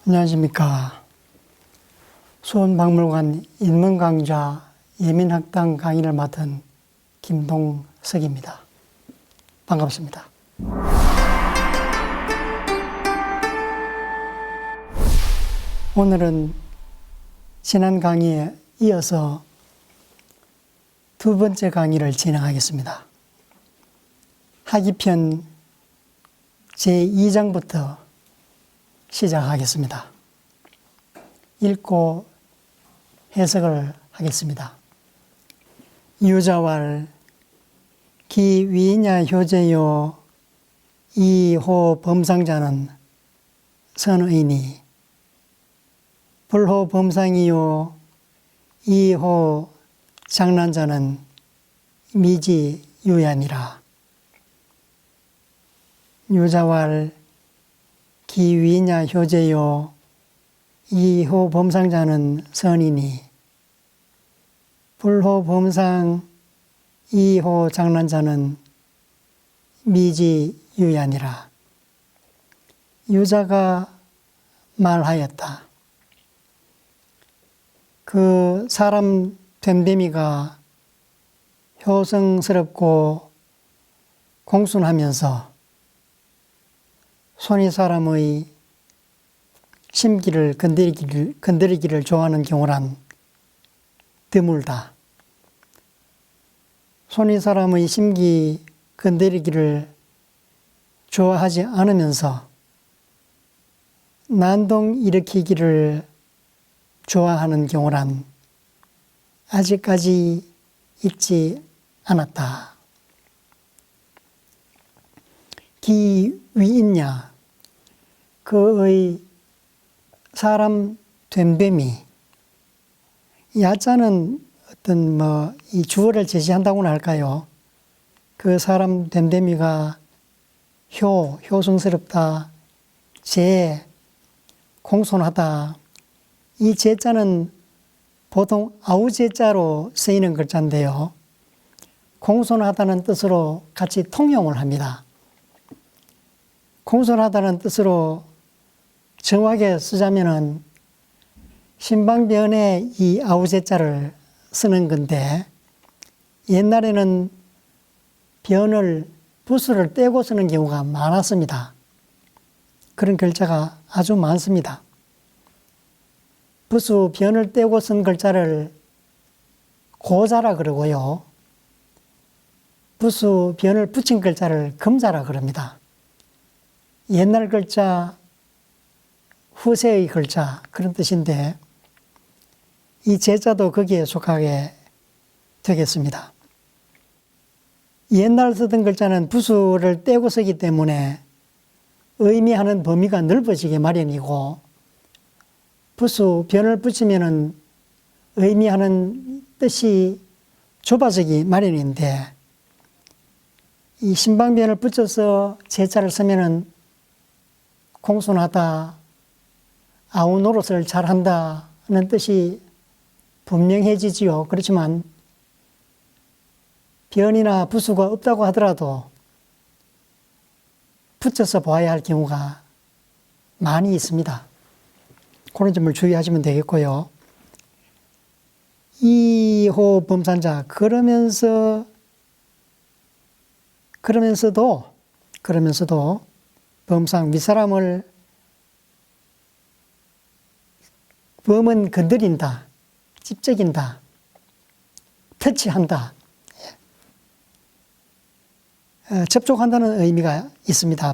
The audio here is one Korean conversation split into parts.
안녕하십니까. 수원박물관 인문강좌 예민학당 강의를 맡은 김동석입니다. 반갑습니다. 오늘은 지난 강의에 이어서 두 번째 강의를 진행하겠습니다. 학위편 제2장부터 시작하겠습니다. 읽고 해석을 하겠습니다. 유자왈 기위냐 효제요 이호 범상자는 선의니 불호 범상이요 이호 장난자는 미지유야니라. 유자왈 기위냐 효제요 이호 범상자는 선이니 불호 범상 이호 장난자는 미지유야니라. 유자가 말하였다. 그 사람 됨됨이가 효성스럽고 공순하면서 손이 사람의 심기를 건드리기를 좋아하는 경우란 드물다. 손이 사람의 심기 건드리기를 좋아하지 않으면서 난동 일으키기를 좋아하는 경우란 아직까지 있지 않았다. 기위있냐, 그의 사람 됨됨이, 야자는 어떤 이 주어를 제시한다고나 할까요? 그 사람 됨됨이가 효성스럽다, 공손하다. 이 제자는 보통 아우제자로 쓰이는 글자인데요. 공손하다는 뜻으로 같이 통용을 합니다. 공손하다는 뜻으로 정확하게 쓰자면은 신방변에 이 아우제자를 쓰는 건데, 옛날에는 변을 부수를 떼고 쓰는 경우가 많았습니다. 그런 글자가 아주 많습니다. 부수 변을 떼고 쓴 글자를 고자라 그러고요. 부수 변을 붙인 글자를 금자라 그럽니다. 옛날 글자, 후세의 글자, 그런 뜻인데 이 제자도 거기에 속하게 되겠습니다. 옛날 쓰던 글자는 부수를 떼고 쓰기 때문에 의미하는 범위가 넓어지게 마련이고, 부수 변을 붙이면은 의미하는 뜻이 좁아지기 마련인데, 이 신방변을 붙여서 제자를 쓰면은 공손하다, 아우 노릇을 잘한다는 뜻이 분명해지지요. 그렇지만 변이나 부수가 없다고 하더라도 붙여서 보아야 할 경우가 많이 있습니다. 그런 점을 주의하시면 되겠고요. 이호 범상자, 그러면서도 범상, 윗사람을 범은 건드린다, 찝적인다, 터치한다, 접촉한다는 의미가 있습니다.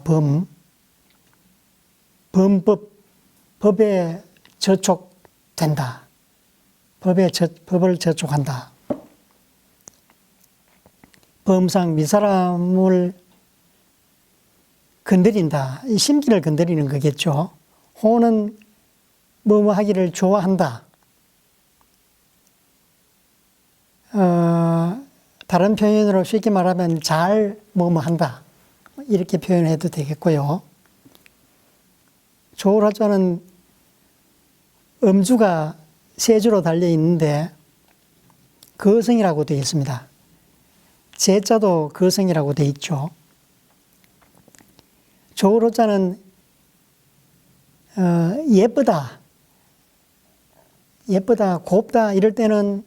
법에 저촉된다, 법을 저촉한다. 범상, 윗사람을 건드린다, 이 심기를 건드리는 거겠죠. 호는 뭐뭐 하기를 좋아한다. 다른 표현으로 쉽게 말하면 잘 뭐뭐 한다, 이렇게 표현해도 되겠고요. 조울하자는 음주가 세 주로 달려 있는데 거성이라고 되어 있습니다. 제자도 거성이라고 되어 있죠. 조로자는 예쁘다, 곱다 이럴 때는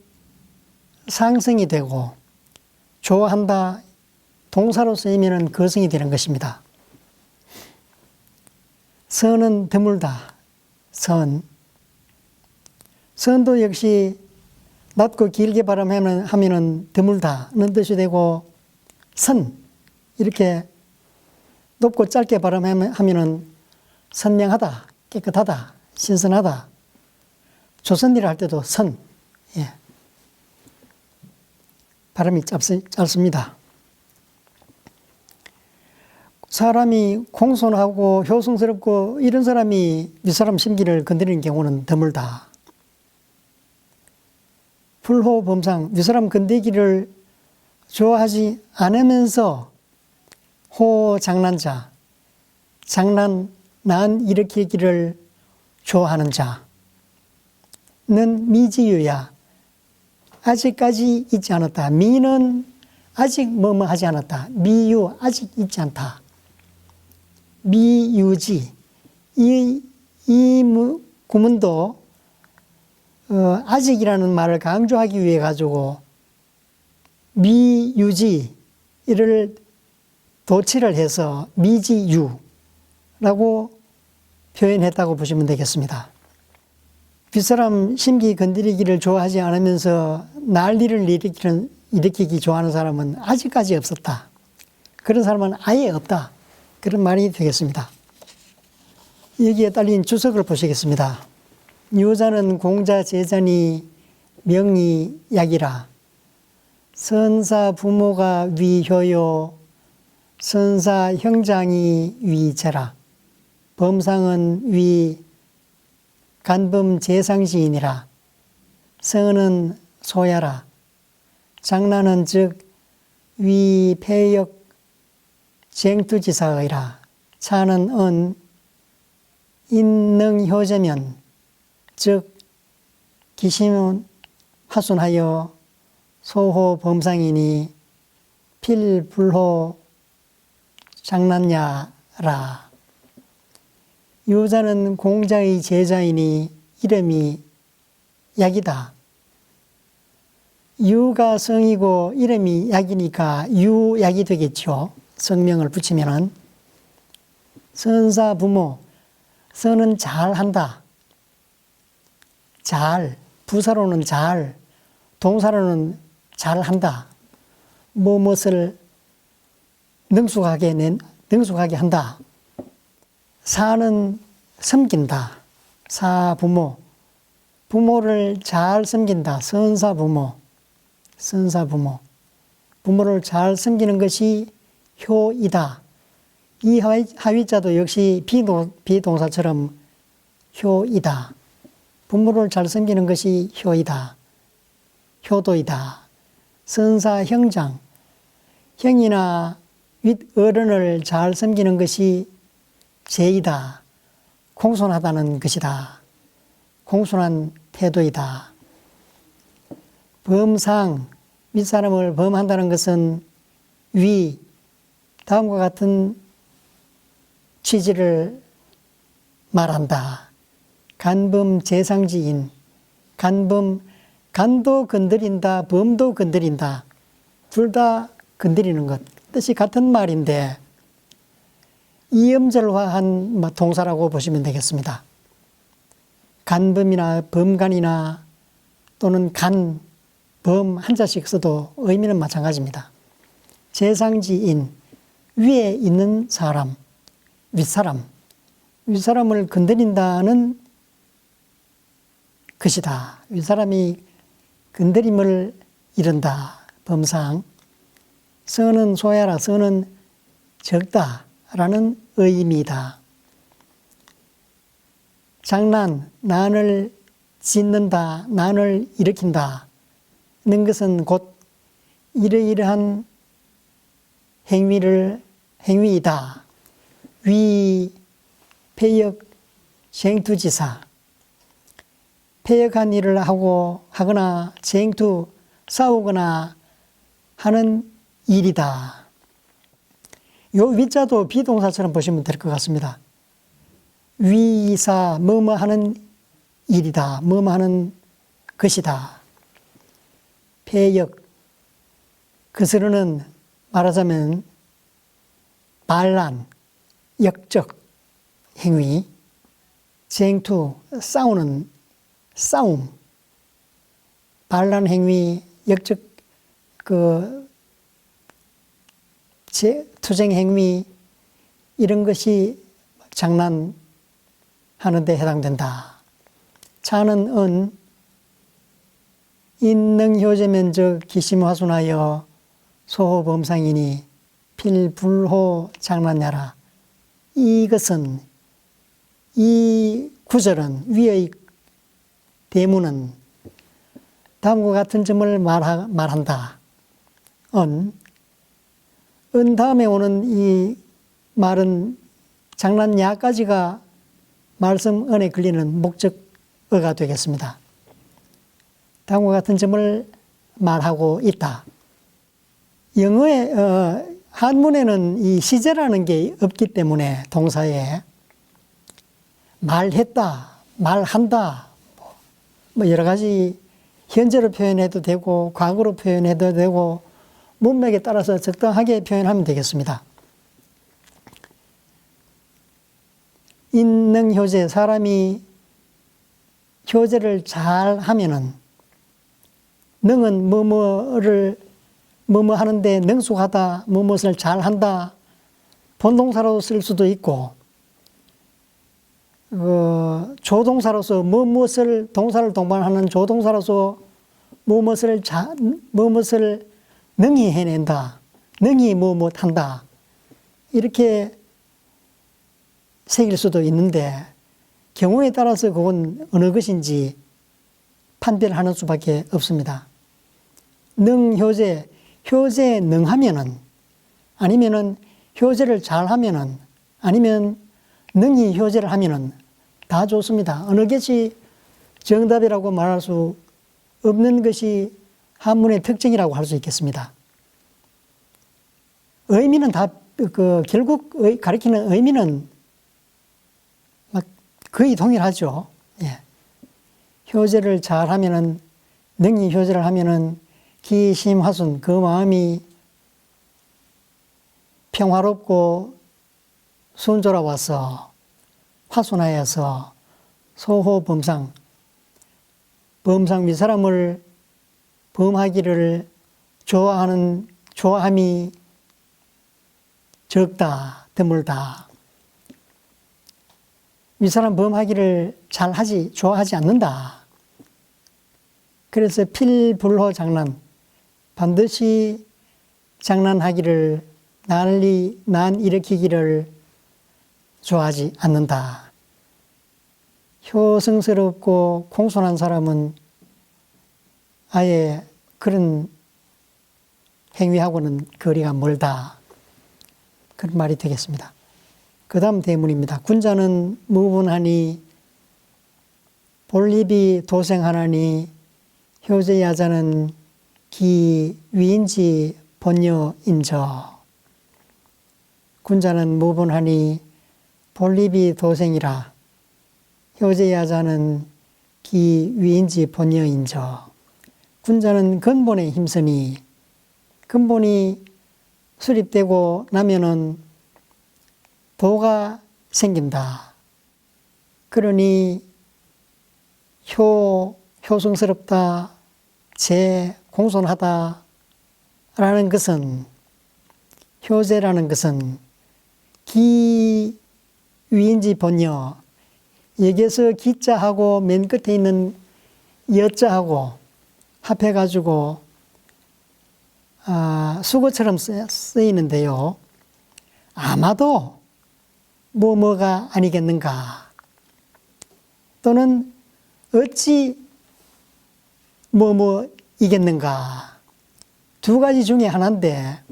상승이 되고, 좋아한다, 동사로 쓰이면 거성이 되는 것입니다. 선은 드물다, 선도 역시 낮고 길게 발음하면 드물다는 뜻이 되고, 이렇게 높고 짧게 발음하면 선명하다, 깨끗하다, 신선하다. 조선일을 할 때도 예. 발음이 짧습니다. 사람이 공손하고 효성스럽고 이런 사람이 윗사람 심기를 건드리는 경우는 드물다. 불호범상, 윗사람 건드리기를 좋아하지 않으면서 호장난자, 난 일으키기를 좋아하는 자는 미지유야. 아직까지 있지 않았다. 미는 아직 뭐뭐 하지 않았다. 미유, 아직 있지 않다. 미유지. 이 구문도 아직이라는 말을 강조하기 위해 가지고 미유지 이를 도치를 해서 미지유라고 표현했다고 보시면 되겠습니다. 윗사람 심기 건드리기를 좋아하지 않으면서 난리를 일으키기 좋아하는 사람은 아직까지 없었다. 그런 사람은 아예 없다. 그런 말이 되겠습니다. 여기에 딸린 주석을 보시겠습니다. 유자는 공자 제자니 명이 약이라. 선사 부모가 위효요. 선사 형장이 위제라. 범상은 위 간범 제상시이니라. 성은 소야라. 장난은 즉 위패역 쟁투지사의라. 차는 은 인능효제면 즉 기심은 하순하여 소호 범상이니 필불호 장난야라. 유자는 공자의 제자이니 이름이 약이다. 유가 성이고 이름이 약이니까 유약이 되겠죠. 성명을 붙이면은. 선사 부모, 선은 잘한다. 잘, 부사로는 잘, 동사로는 잘한다. 무엇을 능숙하게 한다. 사는 섬긴다. 사 부모, 부모를 잘 섬긴다. 선사 부모, 부모를 잘 섬기는 것이 효이다. 이 하위자도 역시 비동사처럼 효이다. 부모를 잘 섬기는 것이 효이다. 효도이다. 선사 형장, 형이나 윗어른을 잘 섬기는 것이 제이다. 공손하다는 것이다. 공손한 태도이다. 범상, 윗사람을 범한다는 것은 다음과 같은 취지를 말한다. 간범 제상지인, 간도 건드린다, 범도 건드린다. 둘 다 건드리는 것. 뜻이 같은 말인데 이음절화한 동사라고 보시면 되겠습니다. 간범이나 범간이나 또는 범 한자씩 써도 의미는 마찬가지입니다. 제상지인, 위에 있는 사람, 윗사람을 건드린다는 것이다. 윗사람이 건드림을 이른다. 범상. 선은 소야라. 선은 적다라는 의미이다. 장난, 난을 짓는다, 난을 일으킨다. 는 것은 곧 이러이러한 행위이다. 폐역 쟁투지사. 폐역한 일을 하거나 싸우거나 하는 일이다. 요 위자도 비동사처럼 보시면 될 것 같습니다. 위이사 뭐뭐 하는 일이다. 뭐뭐 하는 것이다. 폐역. 그스르는 말하자면 반란, 역적 행위, 쟁투, 싸우는 싸움, 반란 행위, 역적 투쟁 행위 이런 것이 장난하는 데 해당된다. 차는 은 인능효제면적 기심화순하여 소호범상이니 필불호 장난야라. 이것은 이 구절은 위의 대문은 다음과 같은 점을 말한다. 은 다음에 오는 이 말은 장난야까지가 말씀 은에 걸리는 목적어가 되겠습니다. 다음과 같은 점을 말하고 있다. 영어의 한문에는 이 시제라는 게 없기 때문에 동사에 말했다, 말한다, 뭐 여러 가지 현재로 표현해도 되고 과거로 표현해도 되고 문맥에 따라서 적당하게 표현하면 되겠습니다. 인능효제, 사람이 효제를 잘 하면은 능은 뭐뭐 하는데 능숙하다, 무엇을 잘 한다, 본동사로 쓸 수도 있고, 조동사로서 무엇을 동사를 동반하는 조동사로서 무엇을 능히 해낸다, 능히 무엇한다 이렇게 새길 수도 있는데 경우에 따라서 그건 어느 것인지 판별하는 수밖에 없습니다. 능효제, 효제에 능하면은 아니면은 효제를 잘하면은 아니면 능히 효제를 하면은 다 좋습니다. 어느 것이 정답이라고 말할 수 없는 것이 한문의 특징이라고 할 수 있겠습니다. 의미는 다 결국 가리키는 의미는 거의 동일하죠. 예. 효제를 잘하면은 능히 효제를 하면은 기심화순 그 마음이 평화롭고 순조로워서 화순하여서 소호범상 윗사람을 범하기를 좋아함이 적다, 드물다. 윗사람 범하기를 좋아하지 않는다. 그래서 필불호 장난, 반드시 장난하기를, 난 일으키기를 좋아하지 않는다. 효성스럽고 공손한 사람은 아예 그런 행위하고는 거리가 멀다. 그런 말이 되겠습니다. 그 다음 대문입니다. 군자는 무분하니 볼립이 도생하나니 효제야자는 기 위인지 본여인저. 군자는 무분하니 볼립이 도생이라 효제야자는 기 위인지 본여인저. 군자는 근본에 힘쓰니 근본이 수립되고 나면은 도가 생긴다. 그러니 효성스럽다, 공손하다 라는 것은, 효제라는 것은 기 위인지 번여, 여기에서 기자하고 맨 끝에 있는 여자하고 합해가지고 수거처럼 쓰이는데요. 아마도 뭐가 아니겠는가, 또는 어찌 이겠는가, 두 가지 중에 하나인데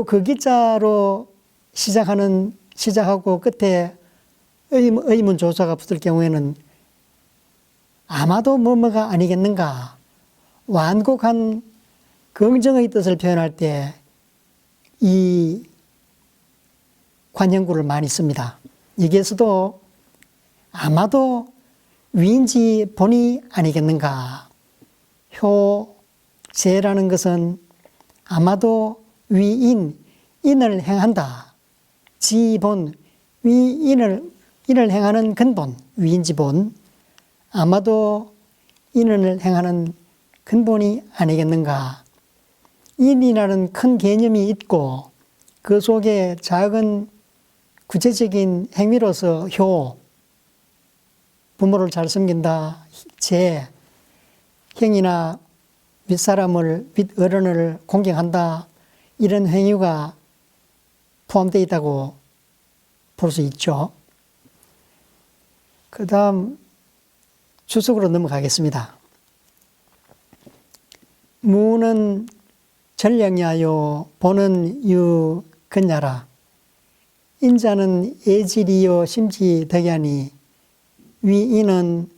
그 기자로 시작하고 끝에 의문 조사가 붙을 경우에는 아마도 뭐가 아니겠는가, 완곡한 긍정의 뜻을 표현할 때 이 관형구를 많이 씁니다. 여기에서도 아마도 위인지 본이 아니겠는가. 효제라는 것은 아마도 위인, 인을 행한다. 지본, 인을 행하는 근본, 위인지본. 아마도 인을 행하는 근본이 아니겠는가. 인이라는 큰 개념이 있고 그 속에 작은 구체적인 행위로서 효, 부모를 잘 섬긴다, 제, 형이나 윗사람을, 윗어른을 공경한다, 이런 행위가 포함되어 있다고 볼 수 있죠. 그 다음 주석으로 넘어가겠습니다. 무는 전령야요, 보는 유근야라. 인자는 애질이요 심지덕야니 위인은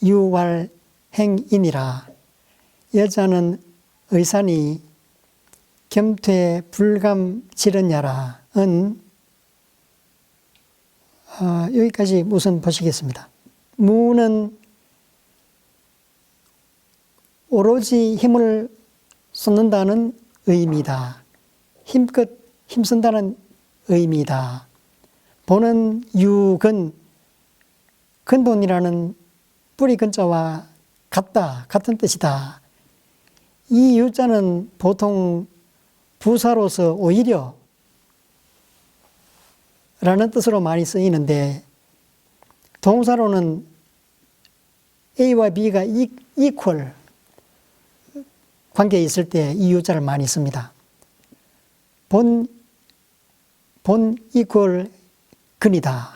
유왈행인이라. 여자는 의산이 겸퇴 불감지른야라. 은 여기까지 우선 보시겠습니다. 무는 오로지 힘을 쏟는다는 의미다. 힘껏 힘쓴다는 의미다. 보는 유근, 근본이라는 뿌리 근자와 같다, 같은 뜻이다. 이 유자는 보통 부사로서 오히려 라는 뜻으로 많이 쓰이는데 동사로는 A와 B가 equal 관계에 있을 때 이 유자를 많이 씁니다. 본 equal 근이다.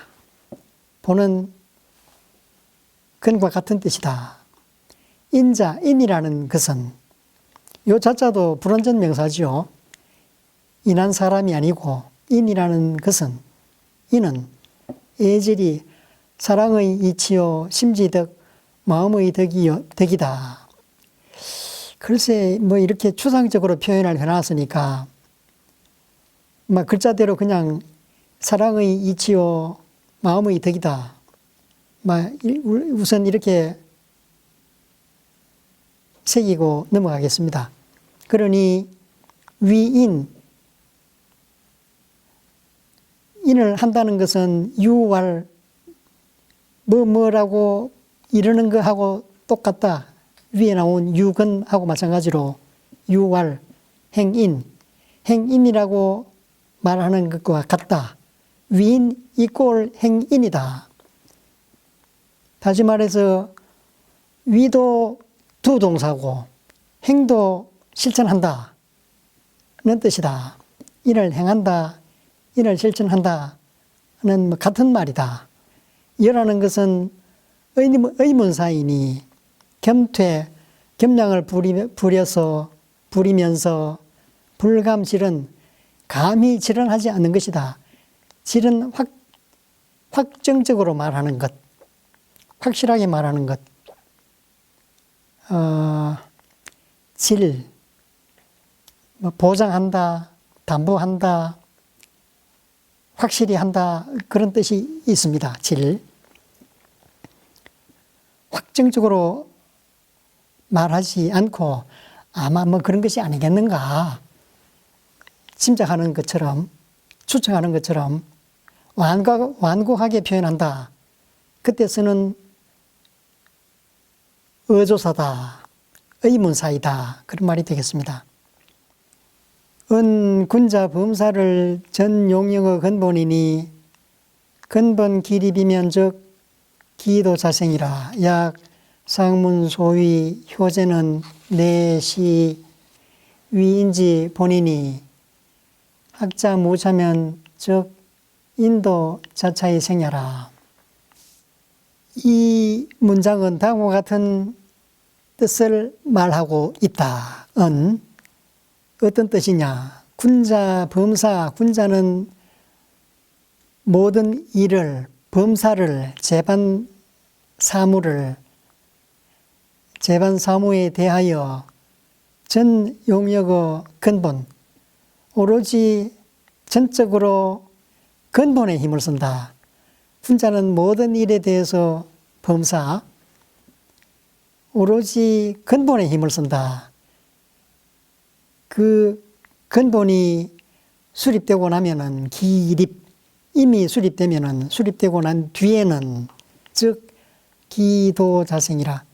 본은 근과 같은 뜻이다. 인자, 인이라는 것은 요 자자도 불완전 명사죠. 인한 사람이 아니고 인이라는 것은 이는 애질이 사랑의 이치요 심지덕 마음의 덕이다. 글쎄 뭐 이렇게 추상적으로 표현을 해놨으니까 막 글자대로 그냥 사랑의 이치요 마음의 덕이다. 막 우선 이렇게 새기고 넘어가겠습니다. 그러니 위인, 인을 한다는 것은 유왈, 뭐라고 이러는 거하고 똑같다. 위에 나온 유근하고 마찬가지로 유왈, 행인이라고 말하는 것과 같다. 위인 이꼴 행인이다. 다시 말해서 위도 두 동사고 행도 실천한다 는 뜻이다. 인을 행한다, 인을 실천한다 는 같은 말이다. 이라는 것은 의문사이니 겸퇴, 겸양을 부리면서 불감질은 감히 질언하지 않는 것이다. 질은 확정적으로 말하는 것, 확실하게 말하는 것. 보장한다, 담보한다, 확실히 한다, 그런 뜻이 있습니다. 확정적으로 말하지 않고 아마 뭐 그런 것이 아니겠는가 짐작하는 것처럼, 추측하는 것처럼 완곡하게 표현한다. 그때 쓰는 어조사다, 의문사이다, 그런 말이 되겠습니다. 군자 범사를 전용영어 근본이니 근본 기립이면 즉 기도 자생이라. 약 상문 소위 효제는 내시 위인지 본인이 학자 무자면 즉 인도 자차의 생야라. 이 문장은 다음과 같은 뜻을 말하고 있다. 어떤 뜻이냐? 군자, 범사, 군자는 모든 일을, 범사를, 재반 사무에 대하여 전 용역의 근본, 오로지 전적으로 근본에 힘을 쓴다. 분자는 모든 일에 대해서 범사, 오로지 근본에 힘을 쓴다. 그 근본이 수립되고 나면은 기립, 이미 수립되면은 수립되고 난 뒤에는 즉 기도자생이라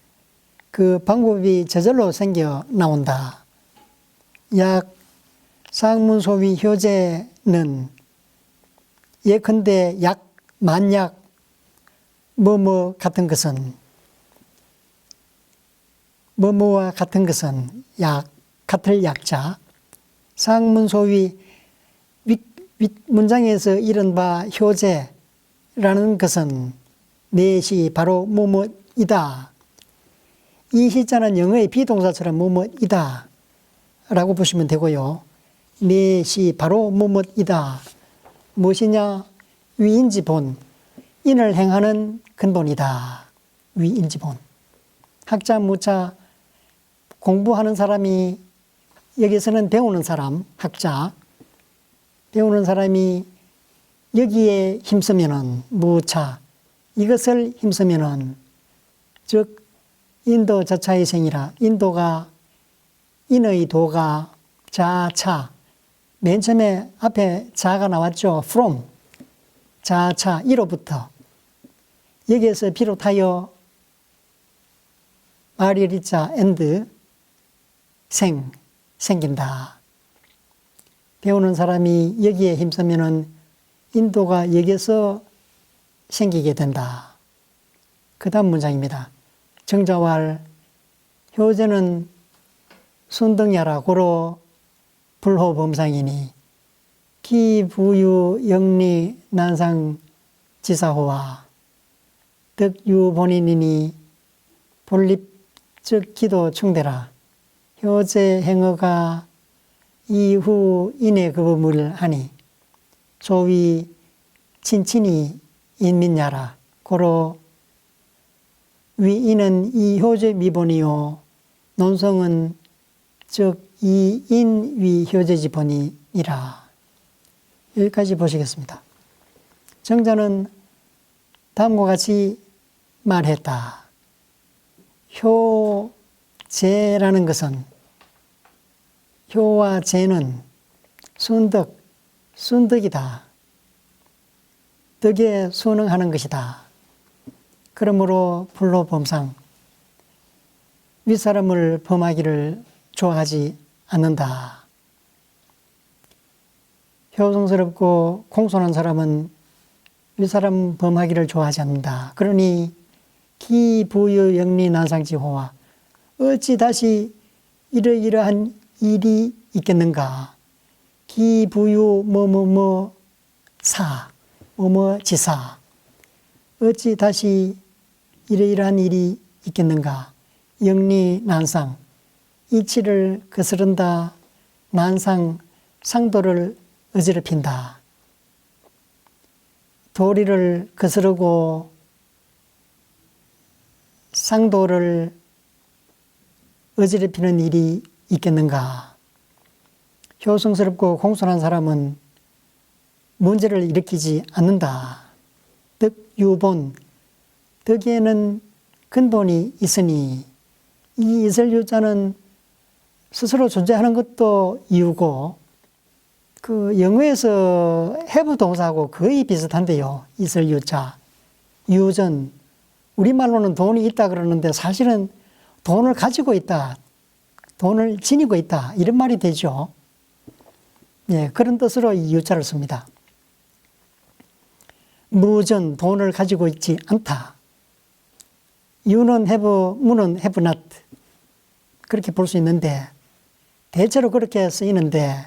그 방법이 저절로 생겨 나온다. 약 상문소위 효제는 예컨대 약, 만약, 뭐뭐 같은 것은 뭐뭐와 같은 것은 약, 같을 약자. 상문소위 윗문장에서 이른바 효제라는 것은 넷이 바로 뭐뭐이다. 이 시자는 영어의 비동사처럼 뭐뭐이다 라고 보시면 되고요. 넷이 바로 뭐뭐이다. 무엇이냐? 위인지본, 인을 행하는 근본이다. 위인지본. 학자, 무자, 공부하는 사람이, 여기서는 배우는 사람, 학자, 배우는 사람이 여기에 힘쓰면은, 무차, 이것을 힘쓰면은, 즉, 인도 자차의 생이라, 인도가, 인의 도가 자차, 맨 처음에 앞에 자가 나왔죠. from, 자차, 이로부터. 여기에서 비롯하여 마리리자, and, 생긴다. 배우는 사람이 여기에 힘쓰면은 인도가 여기에서 생기게 된다. 그 다음 문장입니다. 정자왈, 효제는 순등야라 고로 불호범상이니 기부유 영리 난상 지사호와 득유 본인이니 본립 즉 기도 충대라. 효제 행어가 이후 인의 그범을 하니 소위 친친이 인민야라. 고로 위인은 이효제 미본이요 논성은 즉 이인 위효제지 본이니라. 여기까지 보시겠습니다. 정자는 다음과 같이 말했다. 효제라는 것은 효와 제는 순덕이다. 덕에 순응하는 것이다. 그러므로 불호범상, 윗사람을 범하기를 좋아하지 않는다. 효성스럽고 공손한 사람은 윗사람 범하기를 좋아하지 않는다. 그러니 기부유 영리 난상지호와 어찌 다시 이러이러한 일이 있겠는가. 기부유 뭐뭐뭐사 뭐뭐지사 어찌 다시 이러이러한 일이 있겠는가. 영리 난상 이치를 거스른다. 난상 상도를 어지럽힌다. 도리를 거스르고 상도를 어지럽히는 일이 있겠는가. 효성스럽고 공손한 사람은 문제를 일으키지 않는다. 덕유본, 덕에는 근본이 있으니 이 있을유자는 스스로 존재하는 것도 이유고 그 영어에서 have 동사하고 거의 비슷한데요. 있을유자, 유전. 우리말로는 돈이 있다 그러는데 사실은 돈을 가지고 있다, 돈을 지니고 있다 이런 말이 되죠. 예, 그런 뜻으로 이 유자를 씁니다. 무전, 돈을 가지고 있지 않다. 유는 have, 무는 have not 그렇게 볼 수 있는데 대체로 그렇게 쓰이는데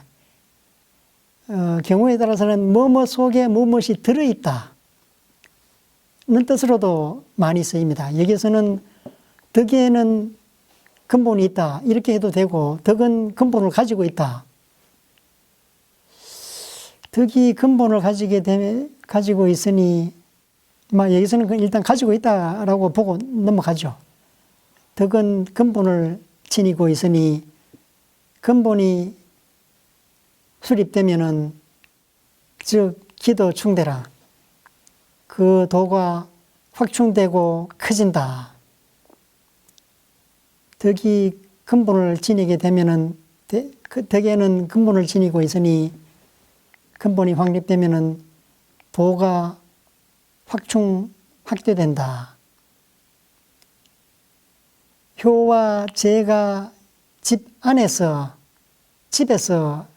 경우에 따라서는 뭐뭐 속에 무엇이 들어있다 는 뜻으로도 많이 쓰입니다. 여기서는 덕에는 근본이 있다 이렇게 해도 되고 덕은 근본을 가지고 있다. 덕이 근본을 가지고 있으니 여기서는 일단 가지고 있다라고 보고 넘어가죠. 덕은 근본을 지니고 있으니 근본이 수립되면은 즉 기도 충대라. 그 도가 확충되고 커진다. 덕이 근본을 지니게 되면은, 덕에는 근본을 지니고 있으니 근본이 확립되면은 도가 확대된다. 효와 재가 집에서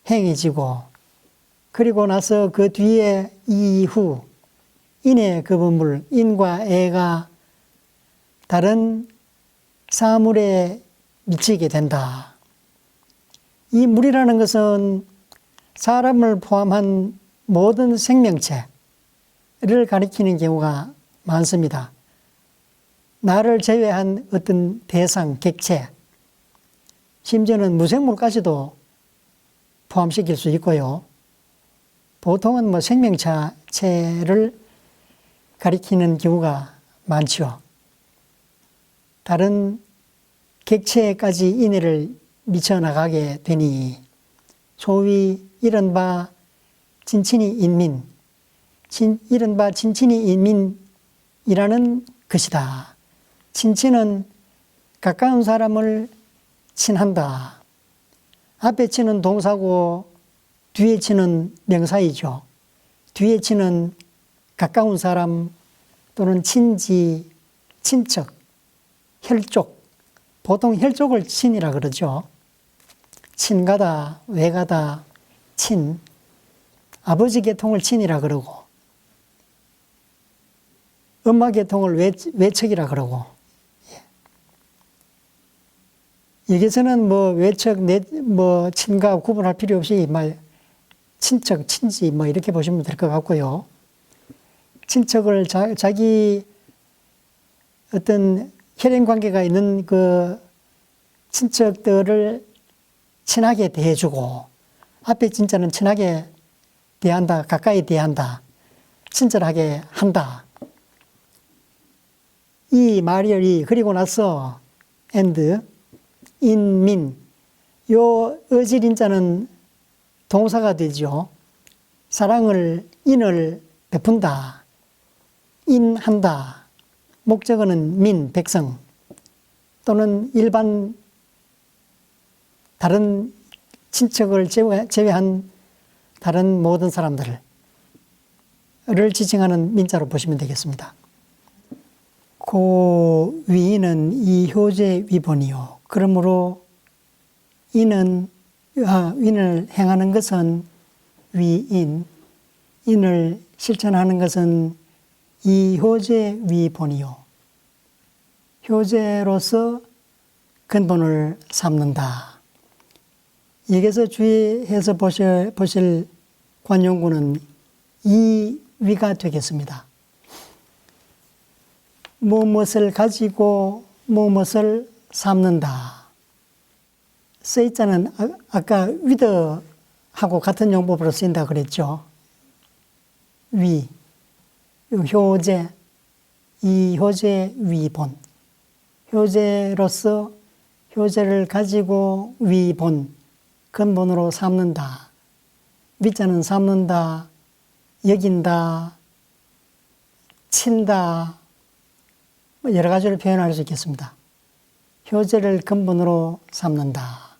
행해지고, 그리고 나서 그 뒤에 이후, 인의 그 본물, 인과 애가 다른 사물에 미치게 된다. 이 물이라는 것은 사람을 포함한 모든 생명체를 가리키는 경우가 많습니다. 나를 제외한 어떤 대상, 객체, 심지어는 무생물까지도 포함시킬 수 있고요. 보통은 뭐 생명체를 가리키는 경우가 많죠. 다른 객체까지 인해를 미쳐나가게 되니 소위 이른바 진친이 인민, 이른바 진친이 인민이라는 것이다. 친친은 가까운 사람을 친한다. 앞에 치는 동사고 뒤에 치는 명사이죠. 뒤에 치는 가까운 사람 또는 친지, 친척, 혈족. 보통 혈족을 친이라 그러죠. 친가다, 외가다, 친. 아버지 계통을 친이라 그러고, 엄마 계통을 외척이라 그러고. 여기서는 뭐 외척, 친가 구분할 필요 없이 친척, 친지 이렇게 보시면 될 것 같고요. 친척을 자기 어떤 혈연 관계가 있는 그 친척들을 친하게 대해주고, 앞에 진짜는 친하게 대한다, 가까이 대한다, 친절하게 한다. 이 말이 그리고 나서 and, 인민, 요 어질인자는 동사가 되죠. 사랑을, 인을 베푼다, 인한다. 목적어는 민, 백성 또는 일반 다른 친척을 제외한 다른 모든 사람들을 지칭하는 민자로 보시면 되겠습니다. 고 위인은 이효제 위본이요. 그러므로 인을 행하는 것은 위인, 인을 실천하는 것은 이효제 위본이요. 효제로서 근본을 삼는다. 여기서 주의해서 보실 관용구는 이 위가 되겠습니다. 무엇을 가지고 무엇을 삼는다. 쓰이자는 아까 위드하고 같은 용법으로 쓰인다 그랬죠. 위, 효제, 이효제 위본. 효제로서 효제를 가지고 위본, 근본으로 삼는다. 위자는 삼는다, 여긴다, 친다, 여러 가지를 표현할 수 있겠습니다. 효제를 근본으로 삼는다.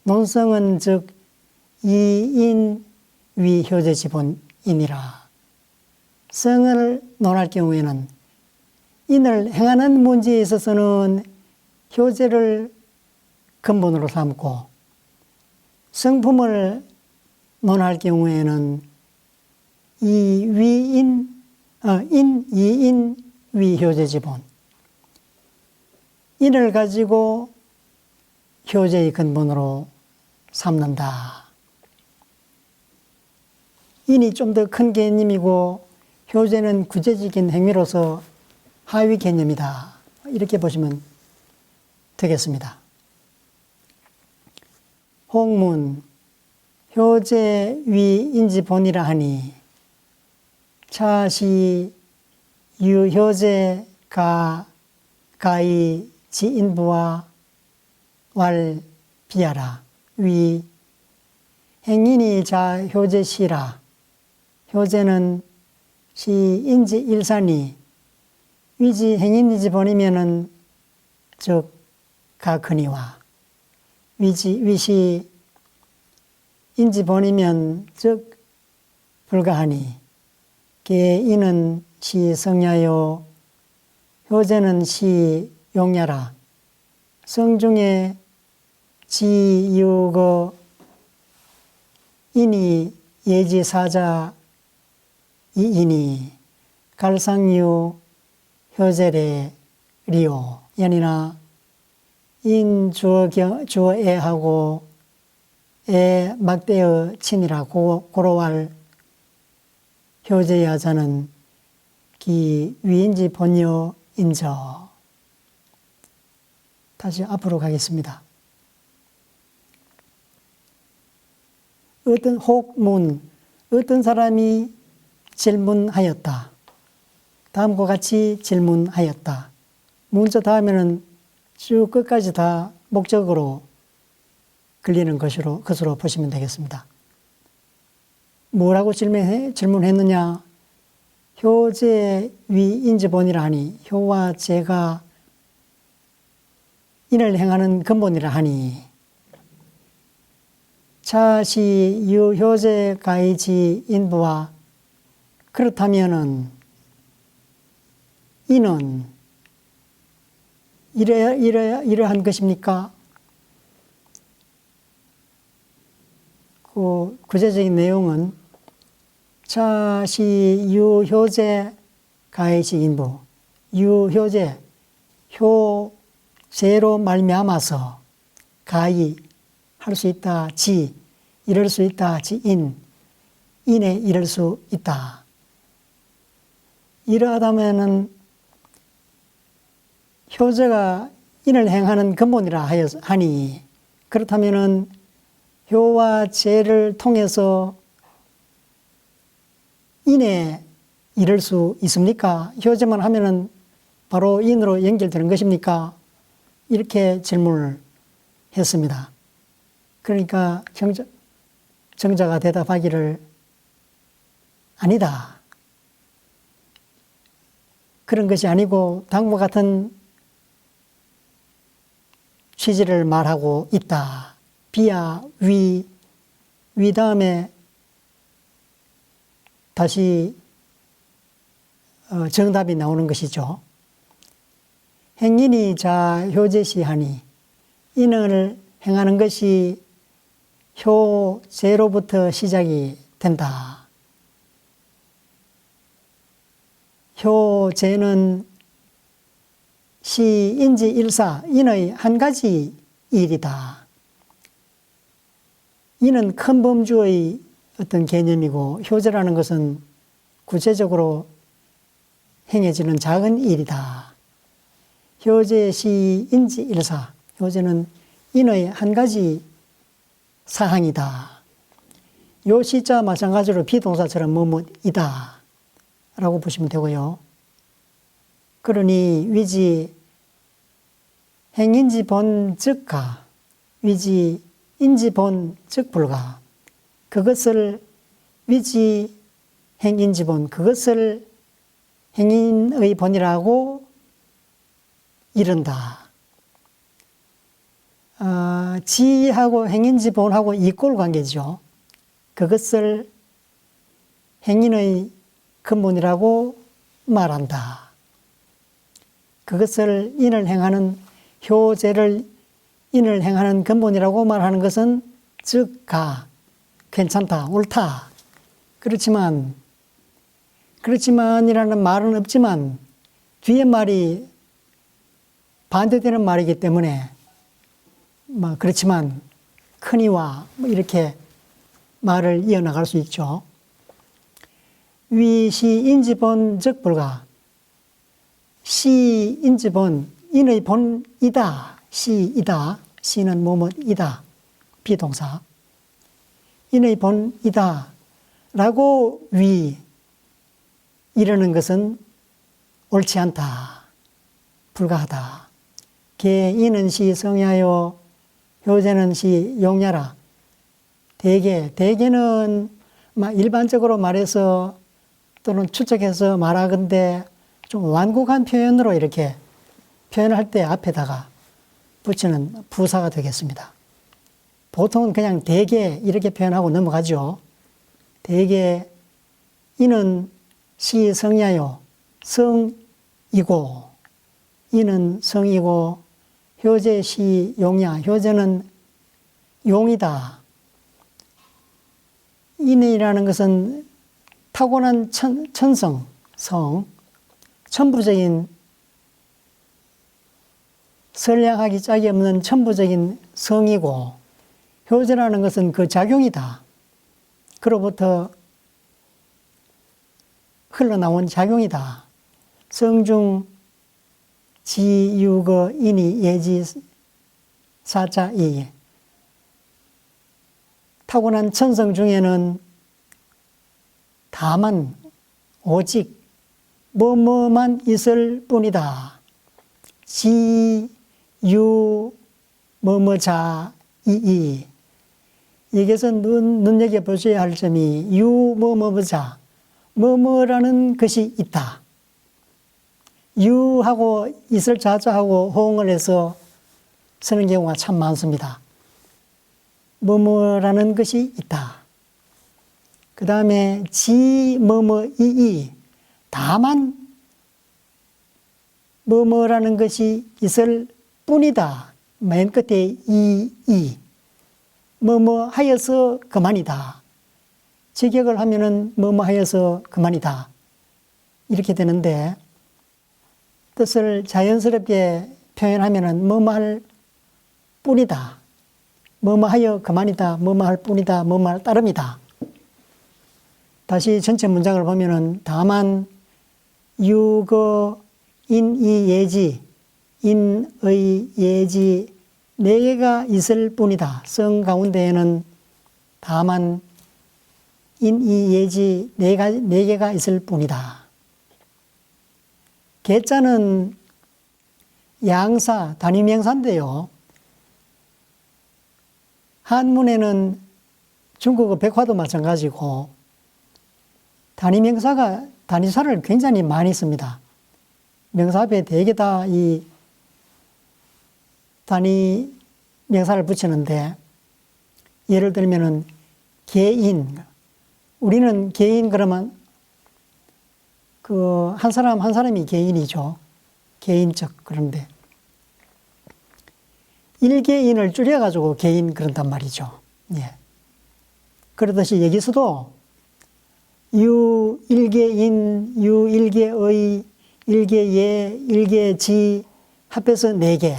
논성은 즉 이인 위효제 지본이니라. 성을 논할 경우에는 인을 행하는 문제에 있어서는 효제를 근본으로 삼고, 성품을 논할 경우에는 이인 위효제 지본, 인을 가지고 효제의 근본으로 삼는다. 인이 좀 더 큰 개념이고 효제는 구체적인 행위로서 하위 개념이다. 이렇게 보시면 되겠습니다. 홍문, 효제 위인지본이라 하니 차시 유효제 가이 지인부와 왈 비하라. 위 행인이 자 효제시라. 효제는 시 인지 일산이 위지 행인이지 번이면은 즉 가크니와 위시 인지 번이면 즉 불가하니 개인은 시 성야요 효제는 시 용야라 성중에 지유거 인이 예지사자 이인이 갈상유 효제레 리오 연이나 인 주어애하고 애 막대어 친이라고 고로할 효제야자는 기 위인지 본여 인저. 다시 앞으로 가겠습니다. 어떤 사람이 질문하였다. 다음과 같이 질문하였다. 문자 다음에는 쭉 끝까지 다 목적으로 걸리는 것으로 보시면 되겠습니다. 뭐라고 질문했느냐? 효제 위인지본이라 하니 효와 제가 인을 행하는 근본이라 하니 차시 유효제 가이지 인부와 그렇다면은 이는 이러한 것입니까? 그 구체적인 내용은 차시 유효제 가이지 인부 유효제 효제로 말미암아서 가이 할 수 있다 지 이럴 수 있다 지인 인에 이럴 수 있다. 이러하다면은 효제가 인을 행하는 근본이라 하니 그렇다면은 효와 제를 통해서 인에 이를 수 있습니까? 효제만 하면은 바로 인으로 연결되는 것입니까? 이렇게 질문을 했습니다. 그러니까 정자가 대답하기를 아니다. 그런 것이 아니고 다음과 같은 취지를 말하고 있다. 비야 위 다음에 다시 정답이 나오는 것이죠. 행인이 자 효제시하니 인을 행하는 것이 효제로부터 시작이 된다. 효제는 시인지 일사 인의 한 가지 일이다. 이는 큰 범주의 어떤 개념이고 효제라는 것은 구체적으로 행해지는 작은 일이다. 효제 시인지 일사 효제는 인의 한 가지 사항이다. 요 시자 마찬가지로 비동사처럼 뭐뭐이다 라고 보시면 되고요. 그러니 위지 행인지 본 즉가 위지 인지 본 즉 불가 그것을 위지 행인지 본 그것을 행인의 본이라고 이른다. 지하고 행인지 본하고 이꼴 관계죠. 그것을 행인의 근본이라고 말한다. 그것을 인을 행하는 효제를 인을 행하는 근본이라고 말하는 것은 즉 가 괜찮다 옳다. 그렇지만이라는 말은 없지만 뒤에 말이 반대되는 말이기 때문에 그렇지만 크니와 이렇게 말을 이어나갈 수 있죠. 위시인지본 즉 불가 시인지본 인의 본이다. 시이다. 시는 뭐뭐이다. 비동사. 인의 본이다. 라고 이러는 것은 옳지 않다. 불가하다. 개인은 시 성야요 효제는 시 용야라. 대개는 일반적으로 말해서 또는 추측해서 말하건대 좀 완곡한 표현으로 이렇게 표현을 할 때 앞에다가 붙이는 부사가 되겠습니다. 보통은 그냥 대개 이렇게 표현하고 넘어가죠. 대개 이는 시 성야요 성이고 이는 성이고 효제 시 용야 효제는 용이다. 인이라는 것은 타고난 천성, 성, 천부적인 선량하기 짝이 없는 천부적인 성이고 효제라는 것은 그 작용이다. 그로부터 흘러나온 작용이다. 성중 지유거 인이 예지 사자이 타고난 천성 중에는 다만 오직 뭐뭐만 있을 뿐이다. 지유 뭐뭐자 이이 여기서 눈여겨보셔야 할 점이 유 뭐뭐자 뭐뭐라는 것이 있다. 유하고 있을 자자하고 호응을 해서 쓰는 경우가 참 많습니다. 뭐뭐라는 것이 있다. 그 다음에 지 뭐뭐 이이 다만 뭐뭐라는 것이 있을 뿐이다. 맨 끝에 이이 뭐뭐 하여서 그만이다. 직역을 하면은 뭐뭐 하여서 그만이다. 이렇게 되는데 뜻을 자연스럽게 표현하면은 뭐뭐 할 뿐이다. 뭐뭐 하여 그만이다. 뭐뭐 할 뿐이다. 뭐뭐 할 따름이다. 다시 전체 문장을 보면은 다만 유거 인이 예지 인의 예지 네 개가 있을 뿐이다. 성 가운데에는 다만 인이 예지 네 개가 있을 뿐이다. 계자는 양사, 단위명사인데요. 한문에는 중국어 백화도 마찬가지고 단위명사가 단위사를 굉장히 많이 씁니다. 명사 앞에 대개 다 이 단위명사를 붙이는데 예를 들면은 개인, 우리는 개인 그러면 그 한 사람 한 사람이 개인이죠. 개인적 그런데 일개인을 줄여가지고 개인 그런단 말이죠. 예. 그러듯이 여기서도 유일개인, 유일개의, 일개예, 일개지 합해서 4개,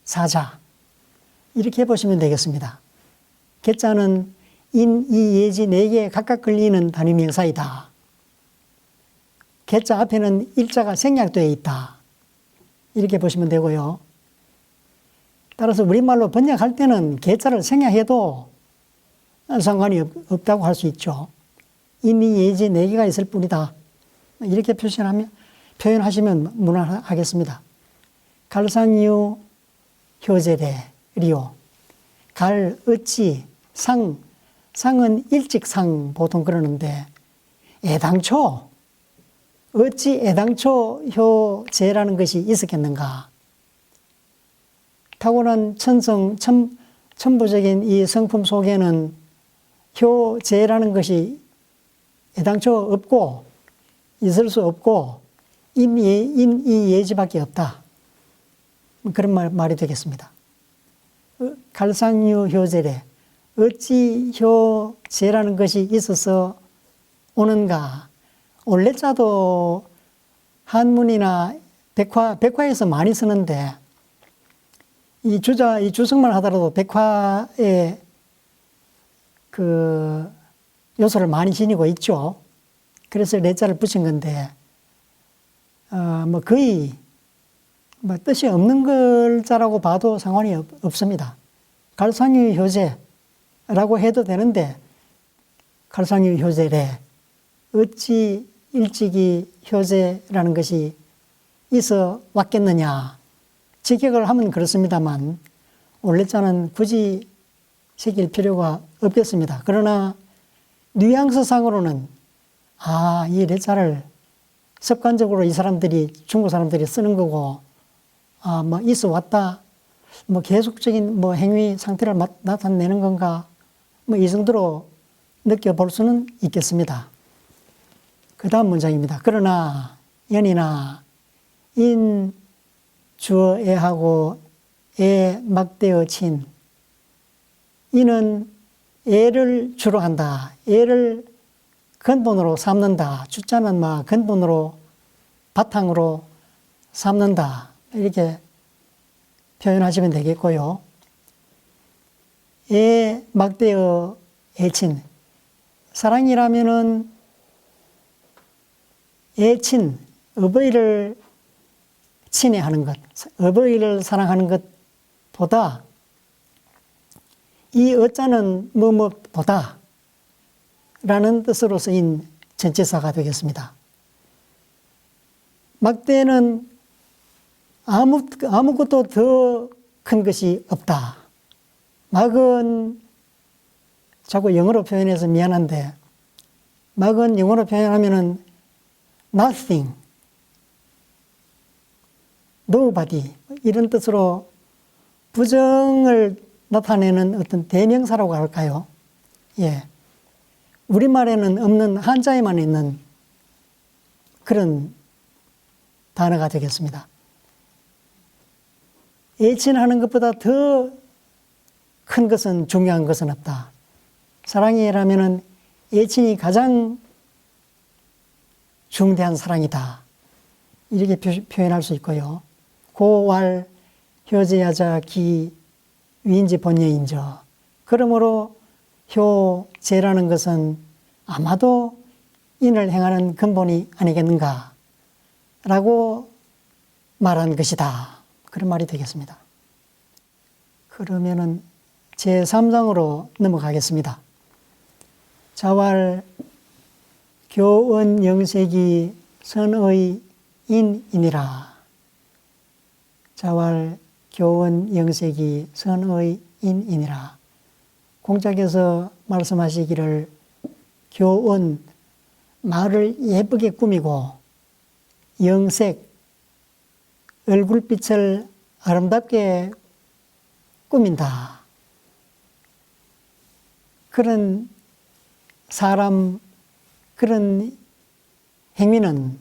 사자 이렇게 보시면 되겠습니다. 개자는 인, 이, 예지 4개 각각 걸리는 단위명사이다. 개자 앞에는 일자가 생략되어 있다. 이렇게 보시면 되고요. 따라서 우리말로 번역할 때는 개자를 생략해도 상관이 없다고 할 수 있죠. 인이 예지 4개가 있을 뿐이다. 이렇게 표현하시면 무난하겠습니다. 갈상유 효제래 리오 갈 어찌 상은 일직상 보통 그러는데 애당초 어찌 애당초 효제라는 것이 있었겠는가. 타고난 천부적인 이 성품 속에는 효제라는 것이 애당초 없고 있을 수 없고 인이 예지밖에 없다. 그런 말이 되겠습니다. 갈상유 효제래 어찌 효제라는 것이 있어서 오는가. 올레자도 한문이나 백화에서 많이 쓰는데 이 주석만 하더라도 백화에 그 요소를 많이 지니고 있죠. 그래서 레자를 붙인 건데 뭐 거의 뭐 뜻이 없는 글자라고 봐도 상관이 없습니다. 갈상유 효제라고 해도 되는데 갈상유 효제래 어찌 일찍이 효제라는 것이 있어 왔겠느냐. 직역을 하면 그렇습니다만 올레자는 굳이 새길 필요가 없겠습니다. 그러나 뉘앙스상으로는 이 레자를 습관적으로 이 사람들이, 중국 사람들이 쓰는 거고, 뭐 있어 왔다, 뭐 계속적인 뭐 행위 상태를 나타내는 건가, 뭐 이 정도로 느껴볼 수는 있겠습니다. 그 다음 문장입니다. 그러나 연이나 인 주어 애하고 애 막대어 친, 이는 애를 주로 한다. 애를 근본으로 삼는다. 주자는 막 근본으로 바탕으로 삼는다. 이렇게 표현하시면 되겠고요. 애 막대어 애친, 사랑이라면은 애친, 어버이를 친애하는 것, 어버이를 사랑하는 것보다 이 어자는 뭐뭐보다 라는 뜻으로 쓰인 전치사가 되겠습니다. 막대는 아무것도 더 큰 것이 없다. 막은 자꾸 영어로 표현해서 미안한데, 막은 영어로 표현하면은 nothing, nobody 이런 뜻으로 부정을 나타내는 어떤 대명사라고 할까요? 예. 우리말에는 없는 한자에만 있는 그런 단어가 되겠습니다. 애친하는 것보다 더 큰 것은, 중요한 것은 없다. 사랑이라면은 애친이 가장 중대한 사랑이다. 이렇게 표현할 수 있고요. 고왈 효제야자 기 위인지 본여인저. 그러므로 효제라는 것은 아마도 인을 행하는 근본이 아니겠는가 라고 말한 것이다. 그런 말이 되겠습니다. 그러면은 제3장으로 넘어가겠습니다. 자왈 교원 영색이 선의 인이니라. 자왈 교원 영색이 선의 인이니라. 공자께서 말씀하시기를 교원, 말을 예쁘게 꾸미고 영색, 얼굴빛을 아름답게 꾸민다. 그런 사람, 그런 행위는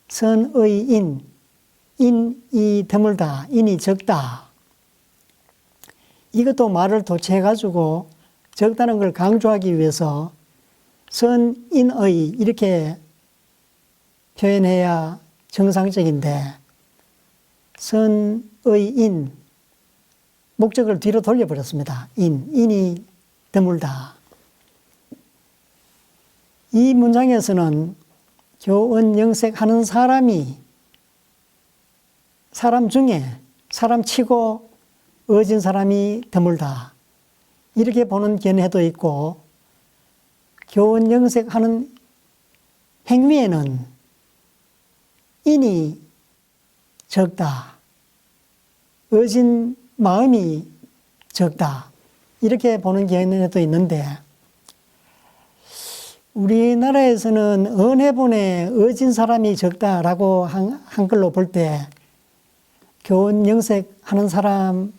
선의 인이 드물다, 인이 적다. 이것도 말을 도취해가지고 적다는 걸 강조하기 위해서 선인의 이렇게 표현해야 정상적인데, 선의인, 목적을 뒤로 돌려버렸습니다. 인이 드물다. 이 문장에서는 교원 영색하는 사람이 사람 중에 사람 치고 어진 사람이 드물다. 이렇게 보는 견해도 있고, 교원 영색하는 행위에는 인이 적다. 어진 마음이 적다. 이렇게 보는 견해도 있는데, 우리나라에서는 은혜본에 어진 사람이 적다라고 한글로 볼 때 교원 영색하는 사람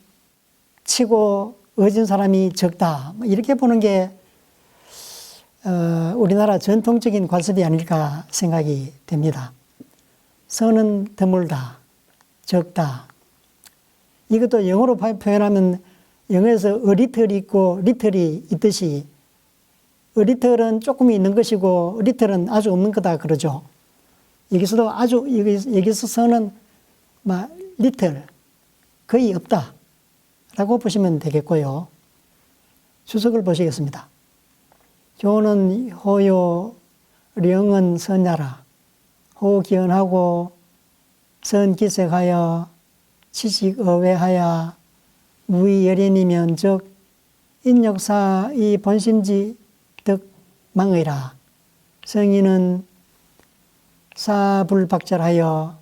치고 어진 사람이 적다. 이렇게 보는 게 우리나라 전통적인 관습이 아닐까 생각이 됩니다. 선은 드물다, 적다. 이것도 영어로 표현하면 영어에서 a little 있고 little이 있듯이 a little은 조금 있는 것이고 a little은 아주 없는 거다 그러죠. 여기서도 여기서 선은 little, 거의 없다 라고 보시면 되겠고요. 주석을 보시겠습니다. 교는 호요 령은 선야라. 호기언하고 선기색하여 치식어외하여 무의열인이면 즉 인역사 이 본심지 득 망의라. 성인은 사불박절하여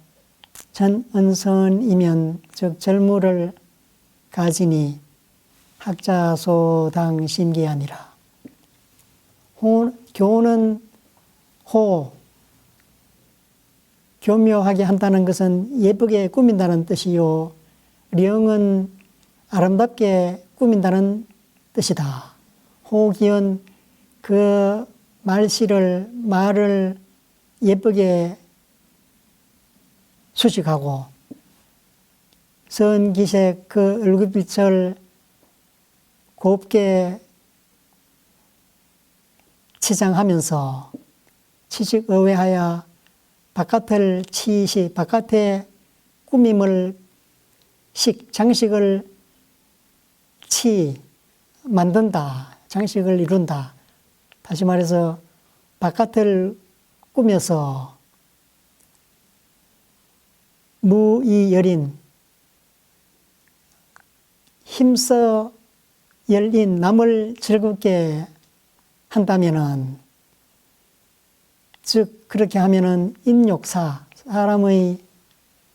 전언선이면 즉 절무를 가지니 학자소당 심기하니라. 교는 호, 교묘하게 한다는 것은 예쁘게 꾸민다는 뜻이요. 령은 아름답게 꾸민다는 뜻이다. 호기은 그 말을 예쁘게 수식하고, 선기색 그 얼굴빛을 곱게 치장하면서 치식의외하여 바깥을 치시, 바깥의 꾸밈을 장식을 만든다. 장식을 이룬다. 다시 말해서 바깥을 꾸며서 무이열인, 힘써 열린 남을 즐겁게 한다면은, 즉 그렇게 하면은 인욕사, 사람의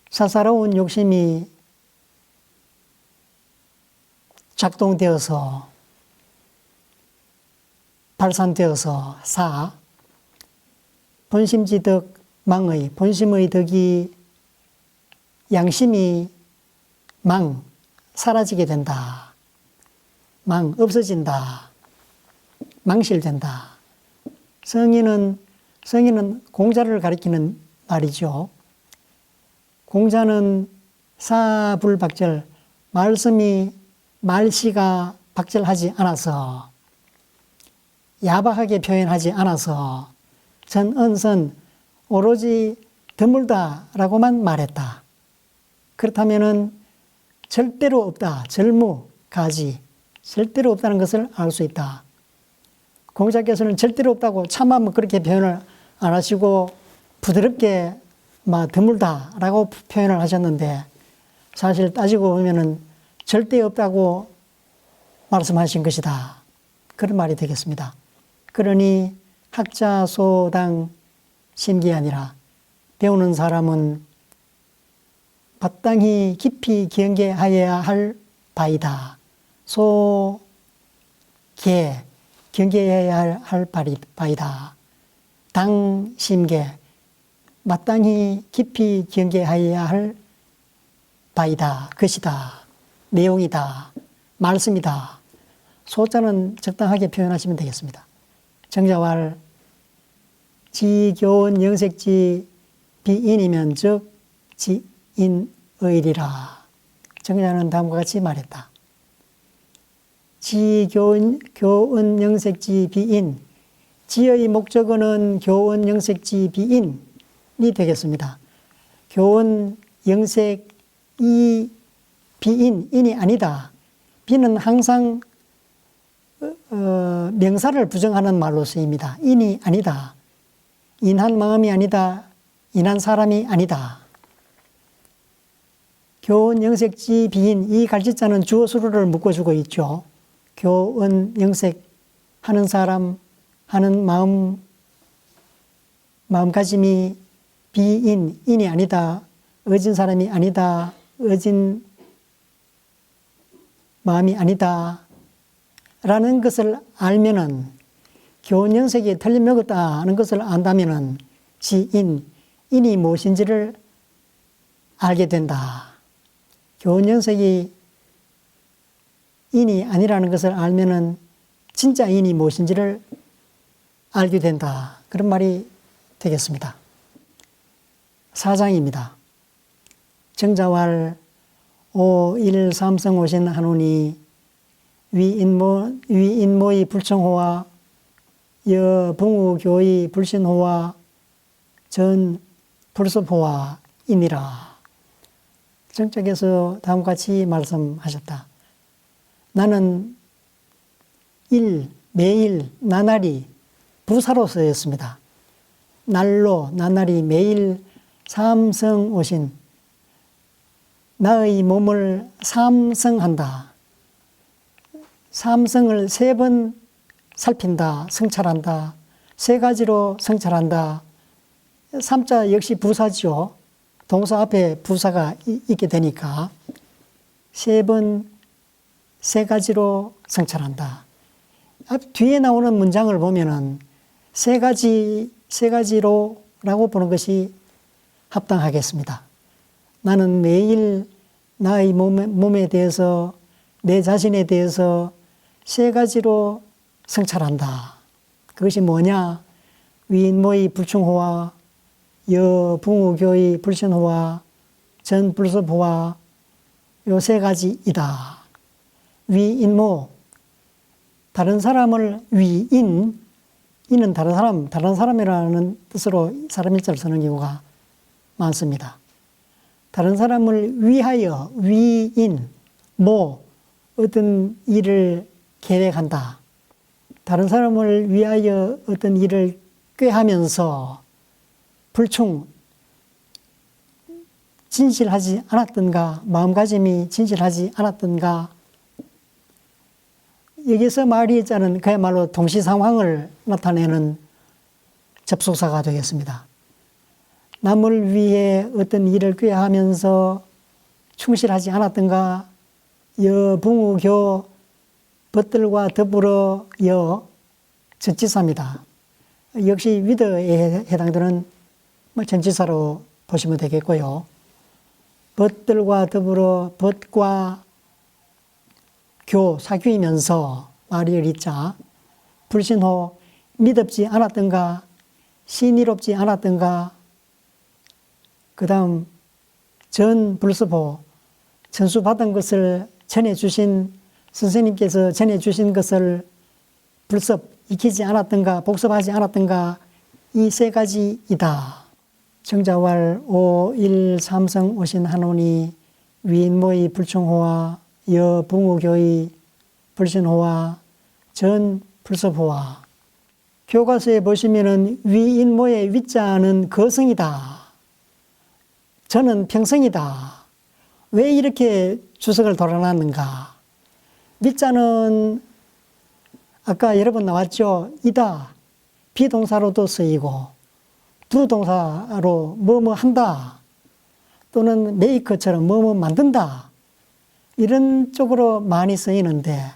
사사로운 욕심이 작동되어서 발산되어서 본심지덕 망의, 본심의 덕이 양심이 사라지게 된다. 없어진다. 망실된다. 성인은 공자를 가리키는 말이죠. 공자는 사불박절, 말씨가 박절하지 않아서, 야박하게 표현하지 않아서 전언선 오로지 드물다라고만 말했다. 그렇다면은 절대로 없다. 가지. 절대로 없다는 것을 알 수 있다. 공자께서는 절대로 없다고 차마 그렇게 표현을 안 하시고 부드럽게 드물다라고 표현을 하셨는데, 사실 따지고 보면은 절대 없다고 말씀하신 것이다. 그런 말이 되겠습니다. 그러니 학자소당 심기 아니라 배우는 사람은 마땅히 깊이 경계하여야 할 바이다. 경계해야 할 바이다. 당심계, 마땅히 깊이 경계하여야 할 바이다. 것이다. 내용이다. 말씀이다. 소자는 적당하게 표현하시면 되겠습니다. 정자왈 지교원 영색지 비인이면 즉 지인의리라. 정자는 다음과 같이 말했다. 지교원 영색지 비인, 지의 목적어는 교원 영색지 비인이 되겠습니다. 교원 영색 이 인이 아니다. 비는 항상 명사를 부정하는 말로 쓰입니다. 인이 아니다. 인한 마음이 아니다. 인한 사람이 아니다. 교원 영색지 비인, 이 갈지자는 주어수로를 묶어주고 있죠. 교원 영색 하는 사람, 하는 마음가짐이 인이 아니다. 어진 사람이 아니다. 어진 마음이 아니다. 라는 것을 알면은, 교원 영색이 틀림먹었다는 것을 안다면은 인이 무엇인지를 알게 된다. 교원 영색이 인이 아니라는 것을 알면은 진짜 인이 무엇인지를 알게 된다. 그런 말이 되겠습니다. 4장입니다. 정자왈 오일삼성 오신 하노니 위인모의 불청호와 여붕우교의 불신호와 전 불섭호와 이니라. 정자께서 다음과 같이 말씀하셨다. 나는 매일 나날이 부사로 쓰였습니다. 날로 나날이 매일 삼성 오신, 나의 몸을 삼성한다. 삼성을 3번 살핀다, 성찰한다. 3가지로 성찰한다. 삼자 역시 부사죠. 동사 앞에 부사가 있게 되니까 3가지로 성찰한다. 뒤에 나오는 문장을 보면은 3가지 세 가지로라고 보는 것이 합당하겠습니다. 나는 매일 나의 몸에 대해서, 내 자신에 대해서 세 가지로 성찰한다. 그것이 뭐냐? 위인모의 불충호와 여붕우교의 불신호와 전불섭호와 요 세 가지이다. 위인모, 다른 사람을 위인, 인은 다른 사람이라는 뜻으로 사람 일자를 쓰는 경우가 많습니다. 다른 사람을 위하여, 위인, 모, 어떤 일을 계획한다. 다른 사람을 위하여 어떤 일을 꾀하면서 불충, 진실하지 않았던가, 마음가짐이 진실하지 않았던가, 여기서 말하자는 그야말로 동시 상황을 나타내는 접속사가 되겠습니다. 남을 위해 어떤 일을 꾀하면서 충실하지 않았던가, 여붕우교 벗들과 더불어 전치사입니다. 역시 위더에 해당되는 전치사로 보시면 되겠고요. 벗들과 더불어 벗과 사귀면서 말이 리자, 불신호, 믿었지 않았던가, 신의롭지 않았던가, 그 다음 전불섭호, 전수받은 것을 전해주신 선생님께서 전해주신 것을 불섭, 익히지 않았던가, 복습하지 않았던가, 이 세 가지이다. 정자왈 5.1.3성 오신 한온이 위인모의 불충호와 여붕우교의 불신호와 전불섭호와, 교과서에 보시면은 위인모의 위자는 거성이다. 저는 평성이다. 왜 이렇게 주석을 돌아놨는가? 위자는 아까 여러 번 나왔죠. 이다. 비동사로도 쓰이고, 두 동사로 뭐뭐 한다. 또는 메이커처럼 뭐뭐 만든다. 이런 쪽으로 많이 쓰이는데,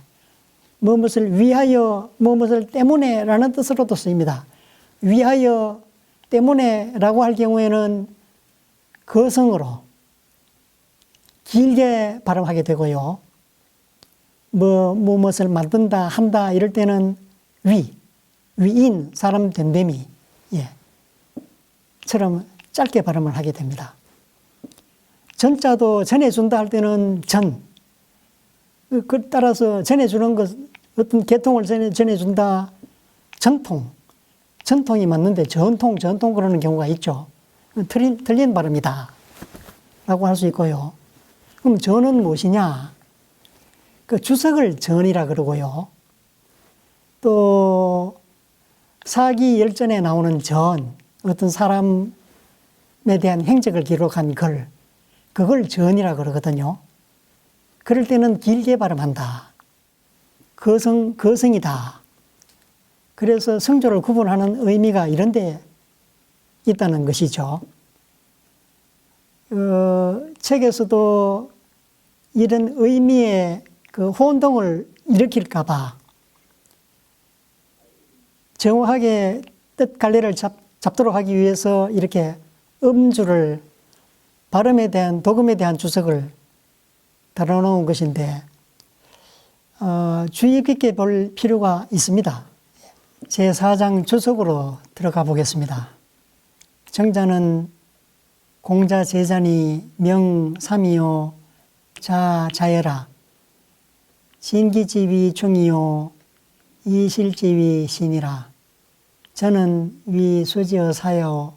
무엇을 위하여, 무엇을 때문에 라는 뜻으로도 쓰입니다. 위하여, 때문에 라고 할 경우에는 거성으로 길게 발음하게 되고요. 무엇을 만든다, 한다, 이럴 때는 위인, 사람 됨됨이, 처럼 짧게 발음을 하게 됩니다. 전자도 전해준다 할 때는 따라서 전해주는 것, 어떤 계통을 전해준다, 전통이 맞는데 전통 그러는 경우가 있죠. 틀린 발음이다 라고 할 수 있고요. 그럼 전은 무엇이냐? 그 주석을 전이라 그러고요. 또 사기열전에 나오는 전, 어떤 사람에 대한 행적을 기록한 글, 그걸 전이라 그러거든요. 그럴 때는 길게 발음한다. 거성이다. 그래서 성조를 구분하는 의미가 이런 데 있다는 것이죠. 책에서도 이런 의미의 그 혼동을 일으킬까봐 정확하게 뜻 갈래를 잡도록 하기 위해서 이렇게 음주를, 발음에 대한, 독음에 대한 주석을 달아놓은 것인데, 주의 깊게 볼 필요가 있습니다. 제4장 주석으로 들어가 보겠습니다. 정자는 공자 제자니 명삼이요 자자여라 신기지위 중이요 이실지위 신이라. 저는 위 수지어 사요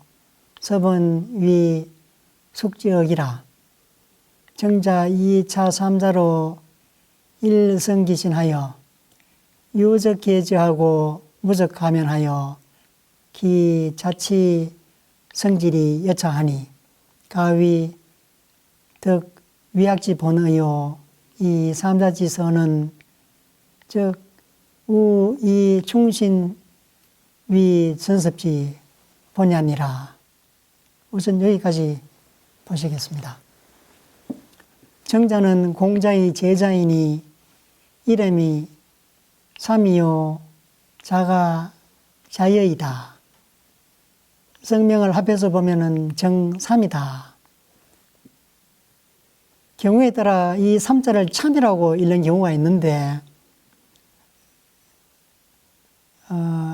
섭은 위 숙지역이라. 정자 2차 3자로 일성기신하여 유적계제하고 무적가면하여 기자치 성질이 여차하니 가위 덕 위학지 본의요 이 삼자지서는 즉 우 이 충신 위 전습지 본야니라. 우선 여기까지 보시겠습니다. 정자는 공자의 제자이니 이름이 삼이요 자가 자여이다. 성명을 합해서 보면은 정3이다. 경우에 따라 이 3자를 참이라고 읽는 경우가 있는데,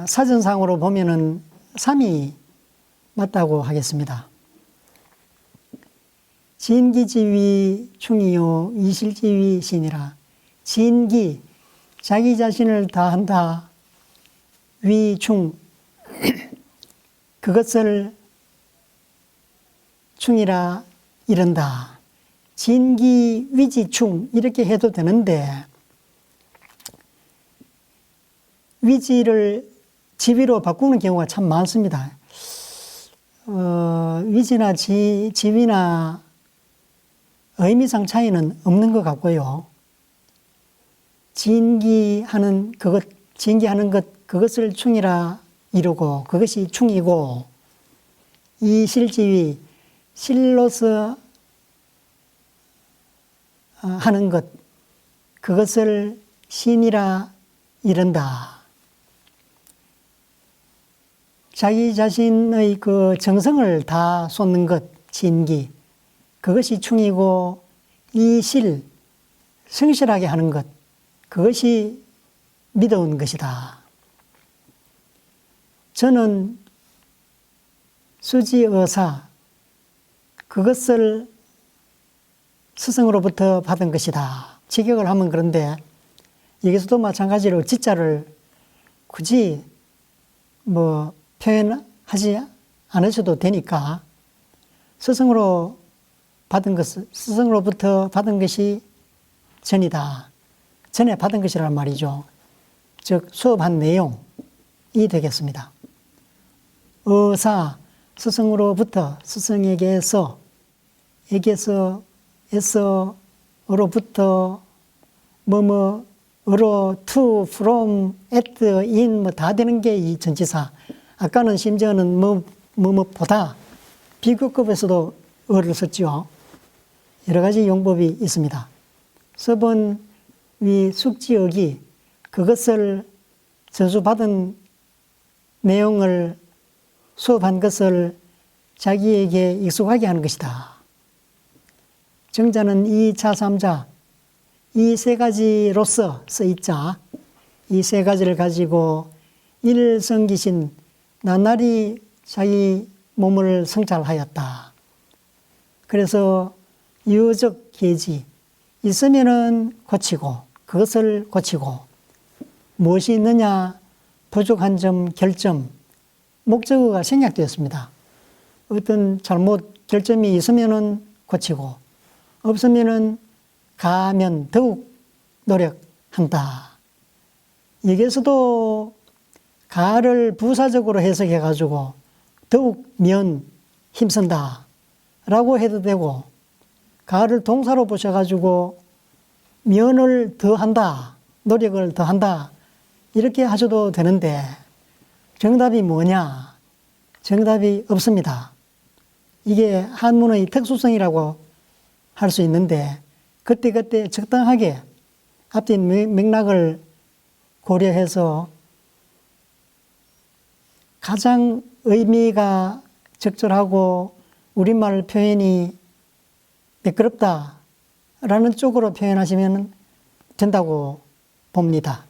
사전상으로 보면은 3이 맞다고 하겠습니다. 진기지위 충이요 이실지위 신이라. 진기, 자기 자신을 다한다. 위, 충, 그것을 충이라 이른다. 진기, 위지, 충 이렇게 해도 되는데, 위지를 지위로 바꾸는 경우가 참 많습니다. 위지나 지위나 의미상 차이는 없는 것 같고요. 진기하는 것, 그것을 충이라 이루고, 그것이 충이고, 이 실지위, 실로서 하는 것, 그것을 신이라 이른다. 자기 자신의 그 정성을 다 쏟는 것, 진기, 그것이 충이고, 이 실, 성실하게 하는 것, 그것이 믿어온 것이다. 저는 수지의사, 그것을 스승으로부터 받은 것이다. 직역을 하면 그런데, 여기서도 마찬가지로 지자를 굳이 표현하지 않으셔도 되니까, 스승으로부터 받은 것이 전이다. 전에 받은 것이란 말이죠. 즉, 수업한 내용이 되겠습니다. 의사, 스승으로부터, 스승에게서, 으로부터, 으로, to, from, at, in, 다 되는 게 이 전치사. 아까는 심지어는 보다, 비교급에서도 어를 썼죠. 여러 가지 용법이 있습니다. 서본 위 숙지어기, 그것을 저주받은 내용을 수업한 것을 자기에게 익숙하게 하는 것이다. 정자는 2자, 3자, 이 세 가지로서 쓰이자, 이 세 가지를 가지고 일성기신, 나날이 자기 몸을 성찰하였다. 그래서 유적 계지, 있으면은 고치고, 그것을 고치고, 무엇이 있느냐, 부족한 점, 결점, 목적어가 생략되었습니다. 어떤 잘못 결점이 있으면은 고치고, 없으면은 가면 더욱 노력한다. 여기에서도 가를 부사적으로 해석해가지고 더욱 힘쓴다 라고 해도 되고, 가를 동사로 보셔가지고 면을 더한다, 노력을 더한다 이렇게 하셔도 되는데, 정답이 뭐냐? 정답이 없습니다. 이게 한문의 특수성이라고 할 수 있는데, 그때그때 적당하게 앞뒤 맥락을 고려해서 가장 의미가 적절하고 우리말 표현이 매끄럽다라는 쪽으로 표현하시면 된다고 봅니다.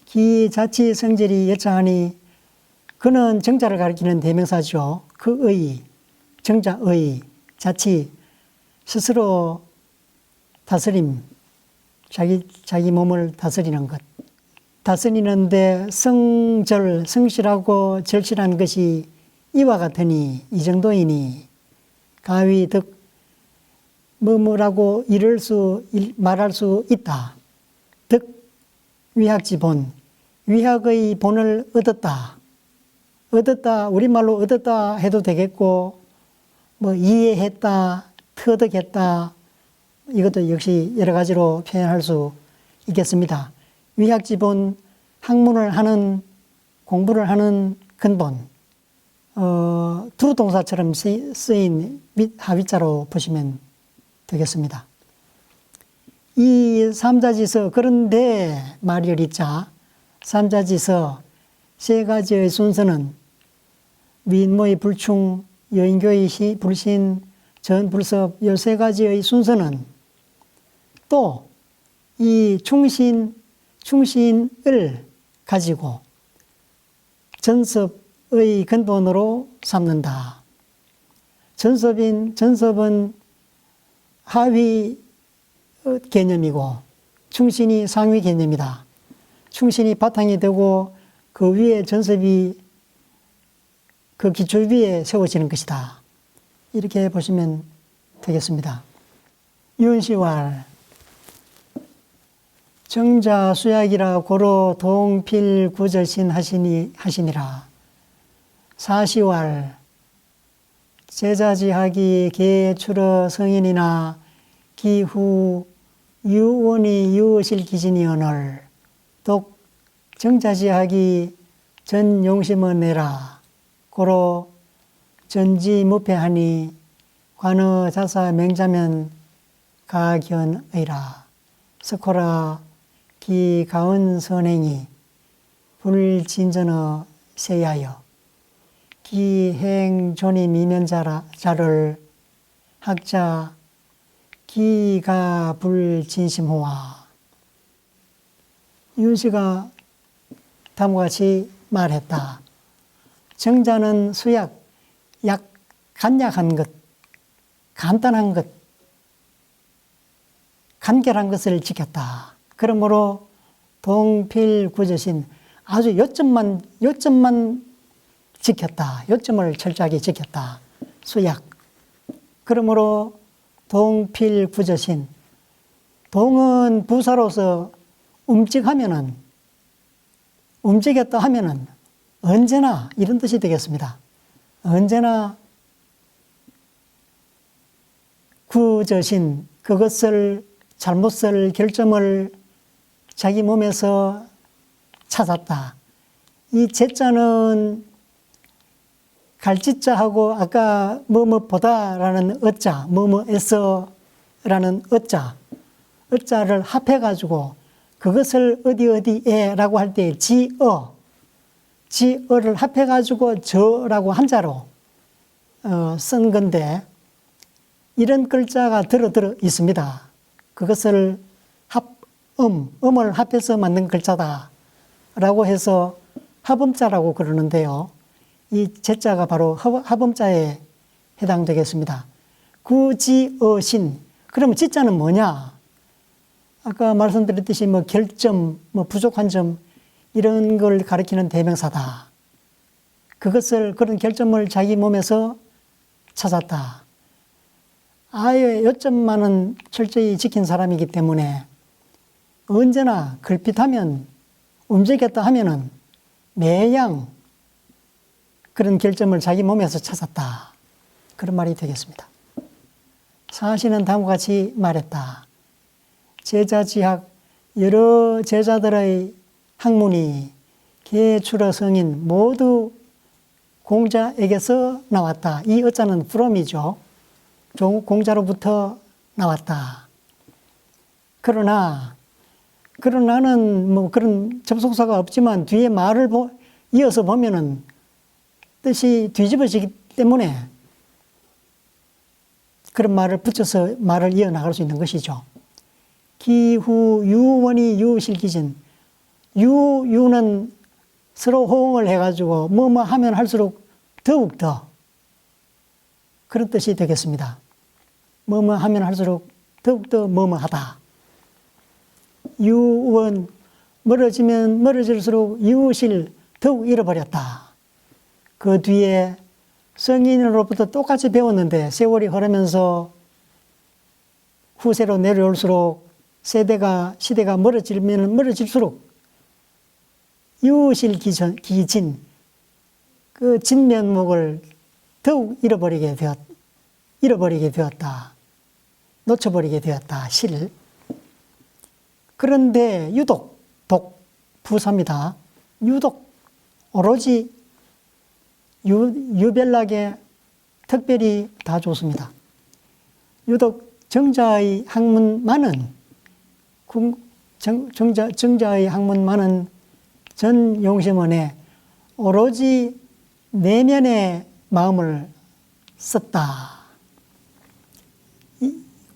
기자치 성질이 여차하니, 그는 정자를 가리키는 대명사죠. 그의, 정자의, 자치, 스스로 다스림, 자기 몸을 다스리는 것. 다스리는데 성실하고 절실한 것이 이와 같으니, 이 정도이니, 가위, 득, 뭐라고 말할 수 있다. 득, 위학지본, 위학의 본을 얻었다. 우리말로 얻었다 해도 되겠고, 이해했다, 터득했다, 이것도 역시 여러 가지로 표현할 수 있겠습니다. 위학지본, 공부를 하는 근본, 두루동사처럼 쓰인 하위자로 보시면 되겠습니다. 이 삼자지서, 그런데 말열이자, 삼자지서 세 가지의 순서는 위인모의 불충, 여인교의 불신, 전불섭 13가지의 순서는 또 이 충신을 가지고 전섭의 근본으로 삼는다. 전섭은 하위 개념이고 충신이 상위 개념이다. 충신이 바탕이 되고 그 위에 전섭이 그 기초 위에 세워지는 것이다. 이렇게 보시면 되겠습니다. 윤시왈 정자 수약이라 고로 동필구절신 하시니라. 사시왈 제자지하기 개출어 성인이나 기후 유원이 유의실 기진이 언을 독 정자지하기 전용심은 내라. 고로 전지무패하니 관어 자사 맹자면 가견의라. 스코라 기가은 선행이 불진전어 세야여 기행존이 미면자를 학자 기가 불진심호와. 윤씨가 다음과 같이 말했다. 정자는 수약, 간약한 것, 간단한 것, 간결한 것을 지켰다. 그러므로 동필구저신 아주 요점만 지켰다. 요점을 철저하게 지켰다. 수약. 그러므로 동필구저신. 동은 부사로서 움직였다 하면은 언제나 이런 뜻이 되겠습니다. 언제나 구저신, 그것을 잘못을 결점을 자기 몸에서 찾았다. 이 제자는 갈지자하고 아까 뭐뭐보다라는 어자, 뭐뭐에서라는 어자를 합해가지고 그것을 어디에라고 할 때 지어를 합해가지고 저라고 한자로 쓴 건데 이런 글자가 들어 있습니다. 그것을 음을 합해서 만든 글자다 라고 해서 합음자라고 그러는데요. 이 제자가 바로 합음자에 해당되겠습니다. 구지어신. 그러면 지자는 뭐냐? 아까 말씀드렸듯이 결점, 부족한 점 이런 걸 가리키는 대명사다. 그런 결점을 자기 몸에서 찾았다. 아예 요점만은 철저히 지킨 사람이기 때문에 언제나 걸핏하면 움직였다 하면은 매양 그런 결점을 자기 몸에서 찾았다. 그런 말이 되겠습니다. 사시는 다음과 같이 말했다. 제자지학 여러 제자들의 학문이 개출어 성인 모두 공자에게서 나왔다. 이 어자는 from이죠. 공자로부터 나왔다. 그러나는 그런 접속사가 없지만 뒤에 말을 이어서 보면은 뜻이 뒤집어지기 때문에 그런 말을 붙여서 말을 이어나갈 수 있는 것이죠. 기후 유원이 유실기진. 유는 서로 호응을 해가지고 뭐뭐 하면 할수록 더욱더 그런 뜻이 되겠습니다. 뭐뭐 하면 할수록 더욱더 뭐뭐 하다. 유원, 멀어지면 멀어질수록 유실, 더욱 잃어버렸다. 그 뒤에 성인으로부터 똑같이 배웠는데 세월이 흐르면서 후세로 내려올수록 시대가 멀어지면 멀어질수록 유실 기진, 그 진면목을 더욱 잃어버리게 되었다. 놓쳐버리게 되었다. 실. 그런데 유독, 부사입니다. 유독, 오로지 유별나게 특별히 다 좋습니다. 유독 정자의 학문만은 정자의 학문만은 전용심원에 오로지 내면의 마음을 썼다.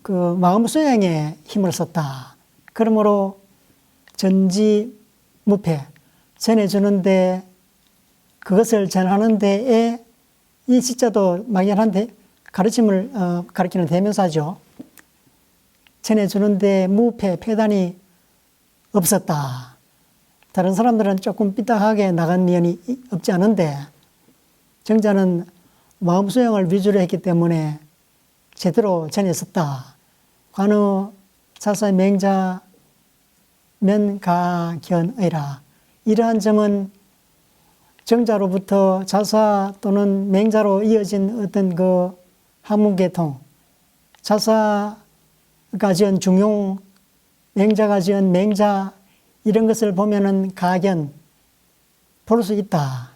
그 마음 수양에 힘을 썼다. 그러므로 전지무패, 전해주는데, 그것을 전하는 데에 이 시자도 막연한데 가르침을 가리키는 대명사죠. 전해주는데 무패, 폐단이 없었다. 다른 사람들은 조금 삐딱하게 나간 면이 없지 않은데 정자는 마음 수양을 위주로 했기 때문에 제대로 전했었다. 관우 자사 맹자 면가견의라. 이러한 점은 정자로부터 자사 또는 맹자로 이어진 어떤 그 학문계통, 자사가 지은 중용, 맹자가 지은 맹자, 이런 것을 보면은 가견, 볼 수 있다.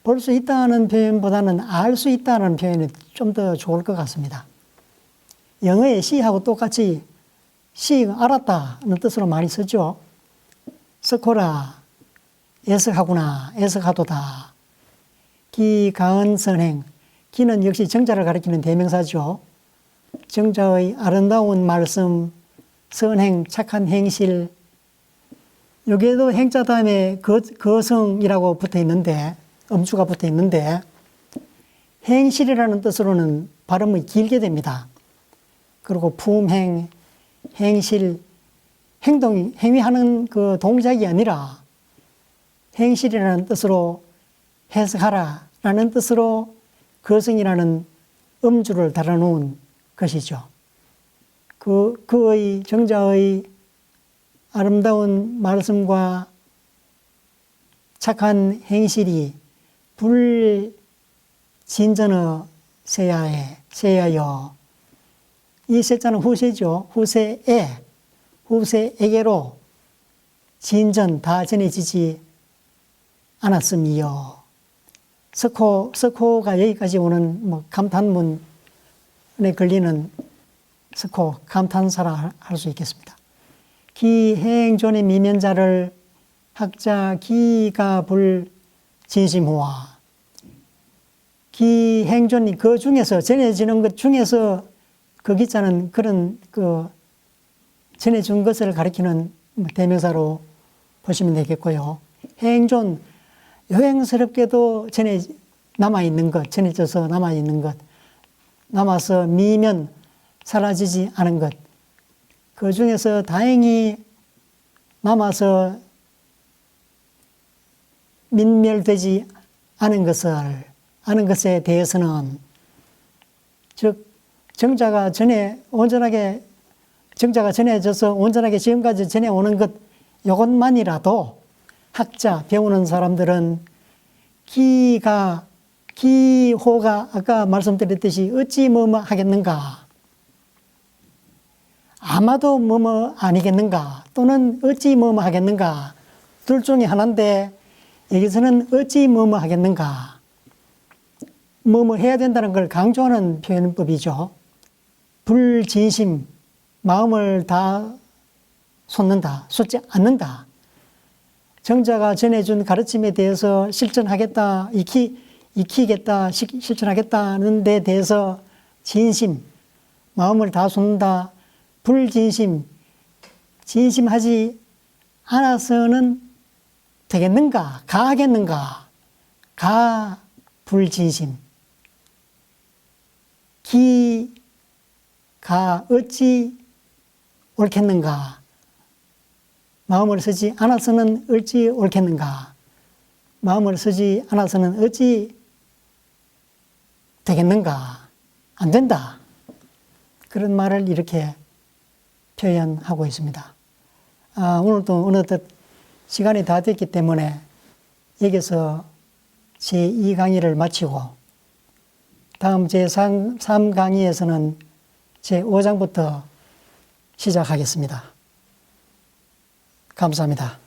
볼 수 있다는 표현보다는 알 수 있다는 표현이 좀 더 좋을 것 같습니다. 영어의 시하고 똑같이 시 알았다는 뜻으로 많이 쓰죠. 스코라, 애석하구나, 애석하도다. 기, 가은, 선행. 기는 역시 정자를 가리키는 대명사죠. 정자의 아름다운 말씀, 선행, 착한 행실. 여기에도 행자 다음에 거성이라고 붙어 있는데, 음주가 붙어 있는데, 행실이라는 뜻으로는 발음이 길게 됩니다. 그리고 품행, 행실, 행위하는 그 동작이 아니라 행실이라는 뜻으로 해석하라 라는 뜻으로 거성이라는 음주를 달아놓은 것이죠. 그의 정자의 아름다운 말씀과 착한 행실이 불진전어 세야여. 이 세자는 후세죠. 후세에게로 진전 다 전해지지 않았음이요. 석호가 여기까지 오는 뭐 감탄문에 걸리는 석호, 감탄사라 할 수 있겠습니다. 기행존의 미면자를 학자 기가 불진심호와. 기행존이 그 중에서 전해지는 것 중에서 그 기자는 그런 그 전해준 것을 가리키는 대명사로 보시면 되겠고요. 행존, 여행스럽게도 남아있는 것, 전해져서 남아있는 것, 남아서 미면 사라지지 않은 것, 그 중에서 다행히 남아서 민멸되지 않은 것에 대해서는, 즉, 정자가 전해져서 온전하게 지금까지 전해오는 것, 이것만이라도 학자, 배우는 사람들은 기호가 아까 말씀드렸듯이 어찌 뭐뭐 하겠는가, 아마도 뭐뭐 아니겠는가, 또는 어찌 뭐뭐 하겠는가, 둘 중에 하나인데 여기서는 어찌 뭐뭐 하겠는가, 뭐뭐 해야 된다는 걸 강조하는 표현법이죠. 불진심, 마음을 다 쏟지 않는다. 정자가 전해준 가르침에 대해서 실천하겠다, 익히겠다, 실천하겠다는 데 대해서 진심, 마음을 다 쏟는다. 불진심, 진심하지 않아서는 되겠는가, 가하겠는가, 불진심. 기가 어찌 옳겠는가, 마음을 쓰지 않아서는 어찌 옳겠는가, 마음을 쓰지 않아서는 어찌 되겠는가, 안 된다. 그런 말을 이렇게 표현하고 있습니다. 오늘도 어느덧 시간이 다 됐기 때문에 여기서 제2강의를 마치고 다음 제3강의에서는 제5장부터 시작하겠습니다. 감사합니다.